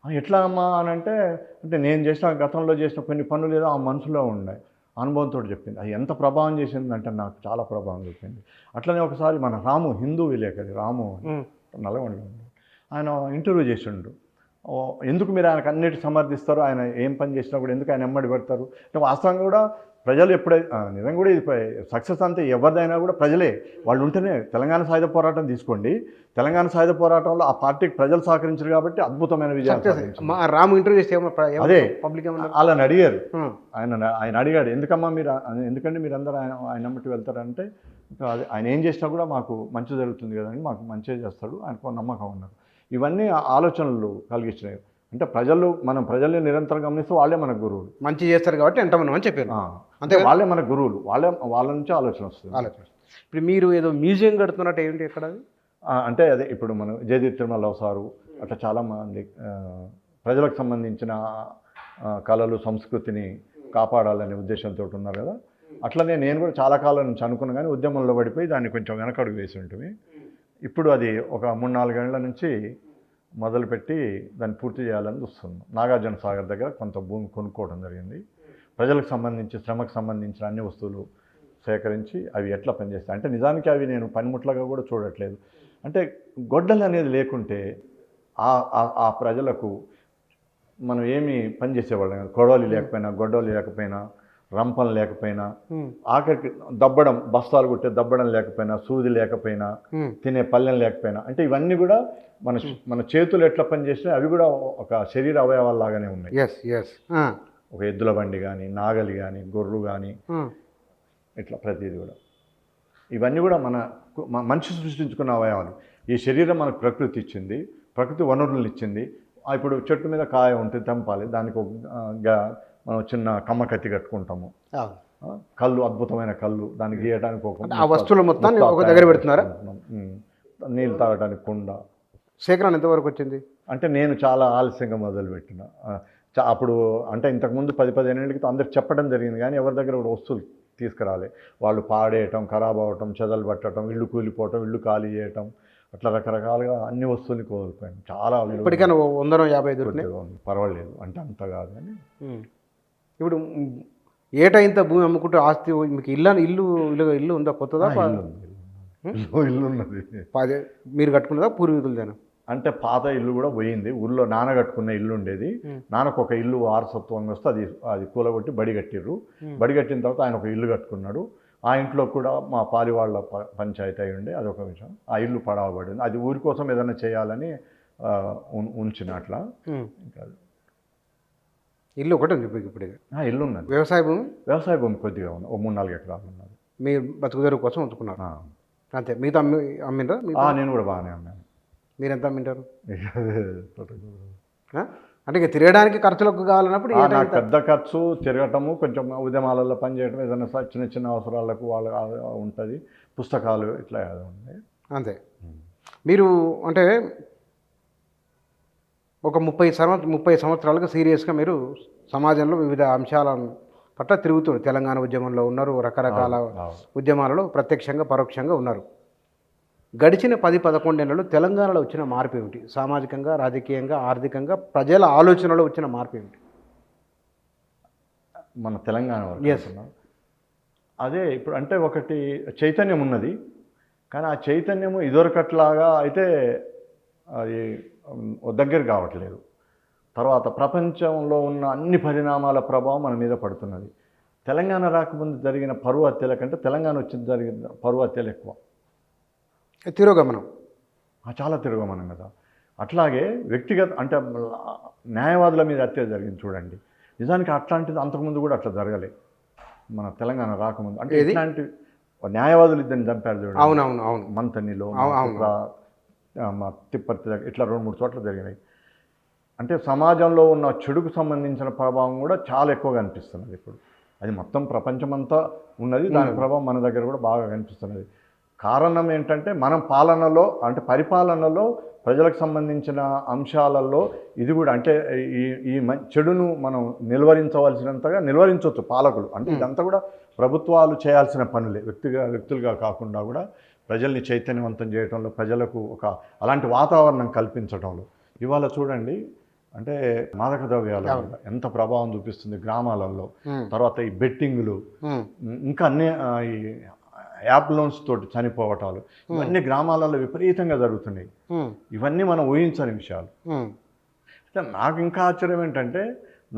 ఎట్లా అమ్మా అని అంటే నేను చేసిన గతంలో చేసిన కొన్ని పనులు ఏదో ఆ మనసులో ఉన్నాయి, అనుభవంతో చెప్పింది. అది ఎంత ప్రభావం చేసిందంటే నాకు చాలా ప్రభావం చూపింది. అట్లనే ఒకసారి మన రాము, హిందూ విలేకరి రాము నల్గొండలో ఆయన ఇంటర్వ్యూ చేసిండు. ఎందుకు మీరు ఆయనకు అన్నిటి సమర్థిస్తారు, ఆయన ఏం పని చేసినా కూడా ఎందుకు ఆయన ఎమ్మడి పెడతారు అంటే వాస్తవంగా కూడా ప్రజలు ఎప్పుడైతే నిజంగా కూడా ఇది సక్సెస్ అంతే ఎవరిదైనా కూడా ప్రజలే వాళ్ళు ఉంటేనే. తెలంగాణ సాయుధ పోరాటం తీసుకోండి, తెలంగాణ సాయుధ పోరాటంలో ఆ పార్టీకి ప్రజలు సహకరించారు కాబట్టి అద్భుతమైన విజయం. రాము ఇంటర్వ్యూ చేస్తే అదే వాళ్ళని అడిగారు. ఆయన అడిగాడు, ఎందుకమ్మా మీరు ఎందుకంటే మీరు అందరూ ఆయన నమ్మటి వెళ్తారంటే ఆయన ఏం చేసినా కూడా మాకు మంచి జరుగుతుంది కదండి, మాకు మంచిగా చేస్తాడు, ఆయనకు నమ్మకం ఉన్నారు. ఇవన్నీ ఆలోచనలు కలిగించినాయి. అంటే మనం ప్రజల్ని నిరంతరం గమనిస్తూ వాళ్ళే మన గురువులు. మంచి చేస్తారు కాబట్టి ఎంతమంది అని చెప్పారు. అంతే, వాళ్ళే మన గురువులు, వాళ్ళ నుంచి ఆలోచన వస్తుంది. ఇప్పుడు మీరు ఏదో మ్యూజియం కడుతున్నట్టు ఏంటి ఎక్కడ? అంటే అదే ఇప్పుడు మనం జయదీప్ తిరుమలరావు సారు అట్లా చాలామంది ప్రజలకు సంబంధించిన కళలు, సంస్కృతిని కాపాడాలనే ఉద్దేశంతో ఉన్నారు కదా. అట్లనే నేను కూడా చాలా కాలం నుంచి అనుకున్నా కానీ ఉద్యమంలో పడిపోయి దాన్ని కొంచెం వెనకడుగు వేసి ఉంటుంది. ఇప్పుడు అది ఒక 3-4 ఏళ్ల నుంచి మొదలుపెట్టి దాన్ని పూర్తి చేయాలని చూస్తున్నాం. నాగార్జున సాగర్ దగ్గర కొంత భూమి కొనుక్కోవడం జరిగింది. ప్రజలకు సంబంధించి, శ్రమకు సంబంధించిన అన్ని వస్తువులు సేకరించి అవి ఎట్లా పనిచేస్తాయి అంటే నిజానికి అవి నేను పనిముట్లుగా కూడా చూడట్లేదు. అంటే గొడ్డలు అనేది లేకుంటే ఆ ప్రజలకు మనం ఏమి పని చేసేవాళ్ళం. కొడవలి లేకపోయినా, గొడ్డలి లేకపోయినా, రంపం లేకపోయినా, ఆఖరికి దబ్బడం, బస్తాలు కుట్టే దబ్బడం లేకపోయినా, సూది లేకపోయినా, తినే పళ్ళెం లేకపోయినా, అంటే ఇవన్నీ కూడా మన చేతులు ఎట్లా పనిచేసినా అవి కూడా ఒక శరీర అవయవాల్లాగానే ఉన్నాయి. ఒక ఎద్దుల బండి కానీ, నాగలి కానీ, గొర్రెలు కానీ, ఇట్లా ప్రతిదీ కూడా ఇవన్నీ కూడా మనిషి సృష్టించుకున్న అవయవాలు. ఈ శరీరం మనకు ప్రకృతి ఇచ్చింది, ప్రకృతి వనరులను ఇచ్చింది. ఇప్పుడు చెట్టు మీద కాయ ఉంటుంది, తెంపాలి, దానికి మనం చిన్న కమ్మ కత్తి కట్టుకుంటాము. కళ్ళు, అద్భుతమైన కళ్ళు, దానికి గీయడానికి ఒక వస్తువులు మొత్తాన్ని ఒక దగ్గర పెడుతున్నారా? నీళ్ళు తాగడానికి కుండ. సేకరణ ఎంతవరకు వచ్చింది అంటే నేను చాలా ఆలస్యంగా మొదలుపెట్టిన. అప్పుడు అంటే ఇంతకుముందు 10-15 ఏళ్ళకి అందరికి చెప్పడం జరిగింది కానీ ఎవరి దగ్గర కూడా వస్తువులు తీసుకురాలి. వాళ్ళు పాడేయటం, ఖరాబ్ అవ్వటం, చెదలు పట్టడం, ఇల్లు కూలిపోవటం, ఇల్లు ఖాళీ చేయటం, అట్లా రకరకాలుగా అన్ని వస్తువులు కోల్పోయాను. చాలా ఇప్పటికైనా 150 దొరికినాయి. పర్వాలేదు అంటే అంత కాదు కానీ. ఇప్పుడు ఏటా ఇంత భూమి అమ్ముకుంటే ఆస్తి మీకు ఇల్లు ఉందా? కొత్తదా? ఇల్లు ఉన్నది. మీరు కట్టుకున్నదా పూర్వీకులదేనా? అంటే పాత ఇల్లు కూడా పోయింది. ఊళ్ళో నాన్న కట్టుకున్న ఇల్లు ఉండేది. నాన్నకు ఒక ఇల్లు వారసత్వంగా వస్తే అది కూలగొట్టి బడి కట్టిర్రు. బడి కట్టిన తర్వాత ఆయన ఒక ఇల్లు కట్టుకున్నాడు. ఆ ఇంట్లో కూడా మా పాలివాళ్ళ పంచాయతీ అయి ఉండే అదొక విషయం. ఆ ఇల్లు పడవబడింది. అది ఊరి కోసం ఏదైనా చేయాలని ఉంచిన అట్లా. ఇంకా ఇల్లు ఒకటి ఉంది ఇప్పుడు. ఇల్లు ఉన్నది. వ్యవసాయ భూమి కొద్దిగా ఉంది. ఓ 3-4 ఎకరాలు ఉన్నది. మీరు బతుకుదెరువు కోసం ఉంచుకున్నారు అంతే. మీతో అమ్మినరా? నేను కూడా బాగానే అమ్మాను. మీరు ఎంత అమ్మింటారు? అంటే ఇక తిరగడానికి ఖర్చులకు కావాలన్నప్పుడు నాకు పెద్ద ఖర్చు తిరగటము, కొంచెం ఉద్యమాలలో పనిచేయడం, ఏదైనా చిన్న చిన్న అవసరాలకు వాళ్ళు ఉంటుంది. పుస్తకాలు ఇట్లా ఉంది అంతే. మీరు అంటే ఒక 30 సంవత్సరాలుగా సీరియస్గా మీరు సమాజంలో వివిధ అంశాల పట్ల తిరుగుతున్నారు. తెలంగాణ ఉద్యమంలో ఉన్నారు, రకరకాల ఉద్యమాలలో ప్రత్యక్షంగా పరోక్షంగా ఉన్నారు. గడిచిన 10-11 ఏళ్లలో తెలంగాణలో వచ్చిన మార్పు ఏమిటి? సామాజికంగా, రాజకీయంగా, ఆర్థికంగా, ప్రజల ఆలోచనలో వచ్చిన మార్పు ఏమిటి మన తెలంగాణ వరకు? అదే ఇప్పుడు అంటే ఒకటి చైతన్యం ఉన్నది, కానీ ఆ చైతన్యము ఇదివరకట్లాగా అయితే అది దగ్గర కావట్లేదు. తర్వాత ప్రపంచంలో ఉన్న అన్ని పరిణామాల ప్రభావం మన మీద పడుతున్నది. తెలంగాణ రాకముందు జరిగిన పరువు హత్యల కంటే తెలంగాణ వచ్చింది జరిగిన పరువు హత్యలు ఎక్కువ. తిరోగమనం, చాలా తిరోగమనం కదా. అట్లాగే వ్యక్తిగత అంటే న్యాయవాదుల మీద హత్య జరిగింది చూడండి. నిజానికి అట్లాంటిది అంతకుముందు కూడా అట్లా జరగలేదు మన తెలంగాణ రాకముందు. అంటే ఇట్లాంటి న్యాయవాదులు ఇద్దరిని చంపారు చూడండి. అవును. మంతనిలో, మా తిప్పర్తి దగ్గర ఇట్లా 2-3 చోట్ల జరిగినాయి. అంటే సమాజంలో ఉన్న చెడుకు సంబంధించిన ప్రభావం కూడా చాలా ఎక్కువగా అనిపిస్తున్నది ఇప్పుడు. అది మొత్తం ప్రపంచమంతా ఉన్నది, దాని ప్రభావం మన దగ్గర కూడా బాగా కనిపిస్తున్నది. కారణం ఏంటంటే మనం పాలనలో అంటే పరిపాలనలో ప్రజలకు సంబంధించిన అంశాలలో ఇది కూడా అంటే ఈ చెడును మనం నిలువరించవలసినంతగా నిలువరించవచ్చు పాలకులు. అంటే ఇదంతా కూడా ప్రభుత్వాలు చేయాల్సిన పనులే, వ్యక్తులుగా కాకుండా కూడా ప్రజల్ని చైతన్యవంతం చేయడంలో, ప్రజలకు ఒక అలాంటి వాతావరణం కల్పించడంలో. ఇవాళ చూడండి అంటే మాదక ద్రవ్యాలు ఎంత ప్రభావం చూపిస్తుంది గ్రామాలలో. తర్వాత ఈ బెట్టింగ్లు, ఇంకా అన్ని ఈ యాప్ లోన్స్ తోటి చనిపోవటాలు, ఇవన్నీ గ్రామాలలో విపరీతంగా జరుగుతున్నాయి. ఇవన్నీ మనం ఊహించని విషయాలు. అంటే నాకు ఇంకా ఆశ్చర్యం ఏంటంటే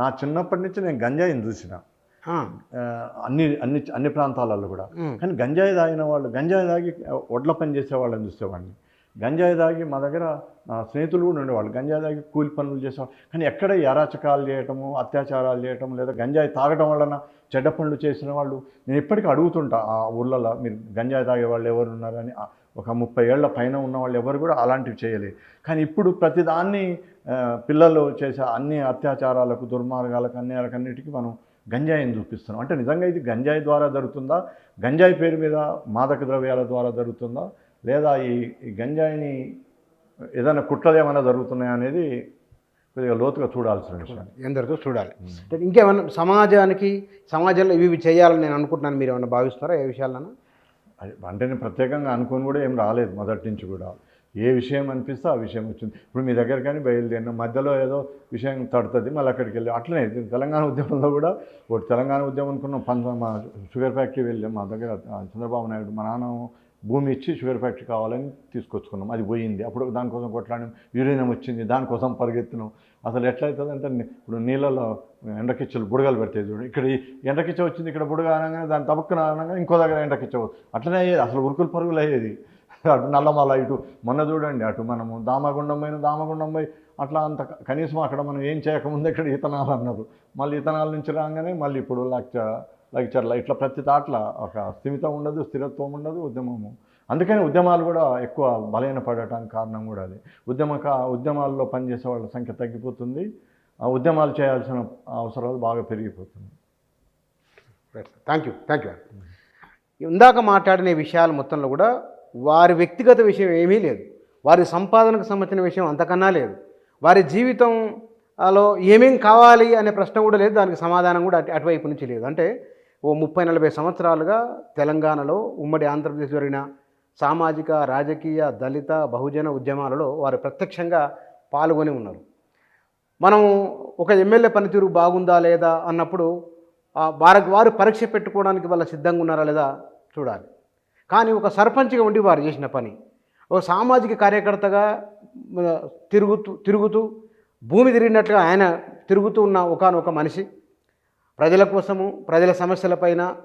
నా చిన్నప్పటి నుంచి నేను గంజాయిని చూసిన అన్ని ప్రాంతాలలో కూడా. కానీ గంజాయి తాగిన వాళ్ళు, గంజాయి తాగి ఒడ్ల పని చేసే వాళ్ళని చూసేవాడిని. గంజాయి తాగి మా దగ్గర స్నేహితులు కూడా ఉండేవాళ్ళు, గంజాయి తాగి కూలి పనులు చేసేవాళ్ళు. కానీ ఎక్కడ అరాచకాలు చేయటము, అత్యాచారాలు చేయటం, లేదా గంజాయి తాగటం వలన చెడ్డ పనులు చేసిన వాళ్ళు నేను ఇప్పటికీ అడుగుతుంటా ఆ ఊళ్ళలో, మీరు గంజాయి తాగే వాళ్ళు ఎవరు ఉన్నారని. ఒక 30 ఏళ్ల పైన ఉన్న వాళ్ళు ఎవరు కూడా అలాంటివి చేయలేదు. కానీ ఇప్పుడు ప్రతిదాన్ని పిల్లలు చేసే అన్ని అత్యాచారాలకు, దుర్మార్గాలకు, అన్యాయాలకు అన్నిటికీ మనం గంజాయిని చూపిస్తున్నాం. అంటే నిజంగా ఇది గంజాయి ద్వారా జరుగుతుందా, గంజాయి పేరు మీద మాదక ద్రవ్యాల ద్వారా జరుగుతుందా, లేదా ఈ గంజాయిని ఏదైనా కుట్రలు ఏమైనా జరుగుతున్నాయా అనేది కొద్దిగా లోతుగా చూడాల్సిన విషయం. ఎందరితో చూడాలి. ఇంకేమన్నా సమాజంలో ఇవి చేయాలని నేను అనుకుంటున్నాను, మీరు ఏమన్నా భావిస్తారా? ఏ విషయాలన్నా? అంటే నేను ప్రత్యేకంగా అనుకొని కూడా ఏం రాలేదు మొదటి నుంచి కూడా. ఏ విషయం అనిపిస్తే ఆ విషయం వచ్చింది. ఇప్పుడు మీ దగ్గర కానీ బయలుదేరిన మధ్యలో ఏదో విషయం తడుతుంది, మళ్ళీ అక్కడికి వెళ్ళి అట్లనే తెలంగాణ ఉద్యమంలో కూడా ఒకటి తెలంగాణ ఉద్యమం అనుకున్నాం. మా షుగర్ ఫ్యాక్టరీ వెళ్ళాం. మా దగ్గర చంద్రబాబు నాయుడు మా నాన్న భూమి ఇచ్చి షుగర్ ఫ్యాక్టరీ కావాలని తీసుకొచ్చుకున్నాం. అది పోయింది. అప్పుడు దానికోసం కొట్లాడినాం. యురేనియం వచ్చింది, దానికోసం పరిగెత్తినాం. అసలు ఎట్లయితుందంటే ఇప్పుడు నీళ్ళలో ఎండకిచ్చలు బుడగలు పెడతాయి చూడండి. ఇక్కడ ఎండకిచ్చ వచ్చింది, ఇక్కడ బుడగ అనగానే దాని తబక్కున అనగానే ఇంకో దగ్గర ఎండకిచ్చ అట్లనే అయ్యేది. అసలు ఉరుకులు పరుగులు అయ్యేది. అటు నల్లమల, ఇటు మొన్న చూడండి, అటు మనము దామగుండం పోయి అట్లా అంత కనీసం అక్కడ మనం ఏం చేయకముందు ఇక్కడ ఇతనాలు అన్నారు. మళ్ళీ ఇతనాల నుంచి రాగానే మళ్ళీ ఇప్పుడు లెక్చర్ల ఇట్లా ప్రతి దాంట్లో ఒక స్థిమితం ఉండదు, స్థిరత్వం ఉండదు ఉద్యమము. అందుకని ఉద్యమాలు కూడా ఎక్కువ బలహీనపడటానికి కారణం కూడా అది. ఉద్యమాల్లో పనిచేసే వాళ్ళ సంఖ్య తగ్గిపోతుంది. ఉద్యమాలు చేయాల్సిన అవసరాలు బాగా పెరిగిపోతుంది. Thank you. ఇందాక మాట్లాడిన విషయాల మొత్తంలో కూడా వారి వ్యక్తిగత విషయం ఏమీ లేదు, వారి సంపాదనకు సంబంధించిన విషయం అంతకన్నా లేదు, వారి జీవితంలో ఏమేం కావాలి అనే ప్రశ్న కూడా లేదు, దానికి సమాధానం కూడా అటువైపు నుంచి లేదు. అంటే ఓ 30-40 సంవత్సరాలుగా తెలంగాణలో ఉమ్మడి ఆంధ్రప్రదేశ్ జరిగిన సామాజిక, రాజకీయ, దళిత, బహుజన ఉద్యమాలలో వారు ప్రత్యక్షంగా పాల్గొని ఉన్నారు. మనం ఒక ఎమ్మెల్యే పనితీరు బాగుందా లేదా అన్నప్పుడు వారు పరీక్ష పెట్టుకోవడానికి వాళ్ళ సిద్ధంగా ఉన్నారా లేదా చూడాలి. కానీ ఒక సర్పంచ్గా ఉండి వారు చేసిన పని, ఒక సామాజిక కార్యకర్తగా తిరుగుతూ భూమి తిరిగినట్లుగా ఆయన తిరుగుతూ ఉన్న ఒకానొక మనిషి. ప్రజల కోసము ప్రజల సమస్యలపైన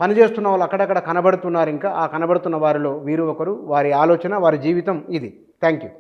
పనిచేస్తున్న వాళ్ళు అక్కడక్కడ కనబడుతున్నారు. ఇంకా ఆ కనబడుతున్న వారిలో వీరు ఒకరు. వారి ఆలోచన వారి జీవితం ఇది. Thank you.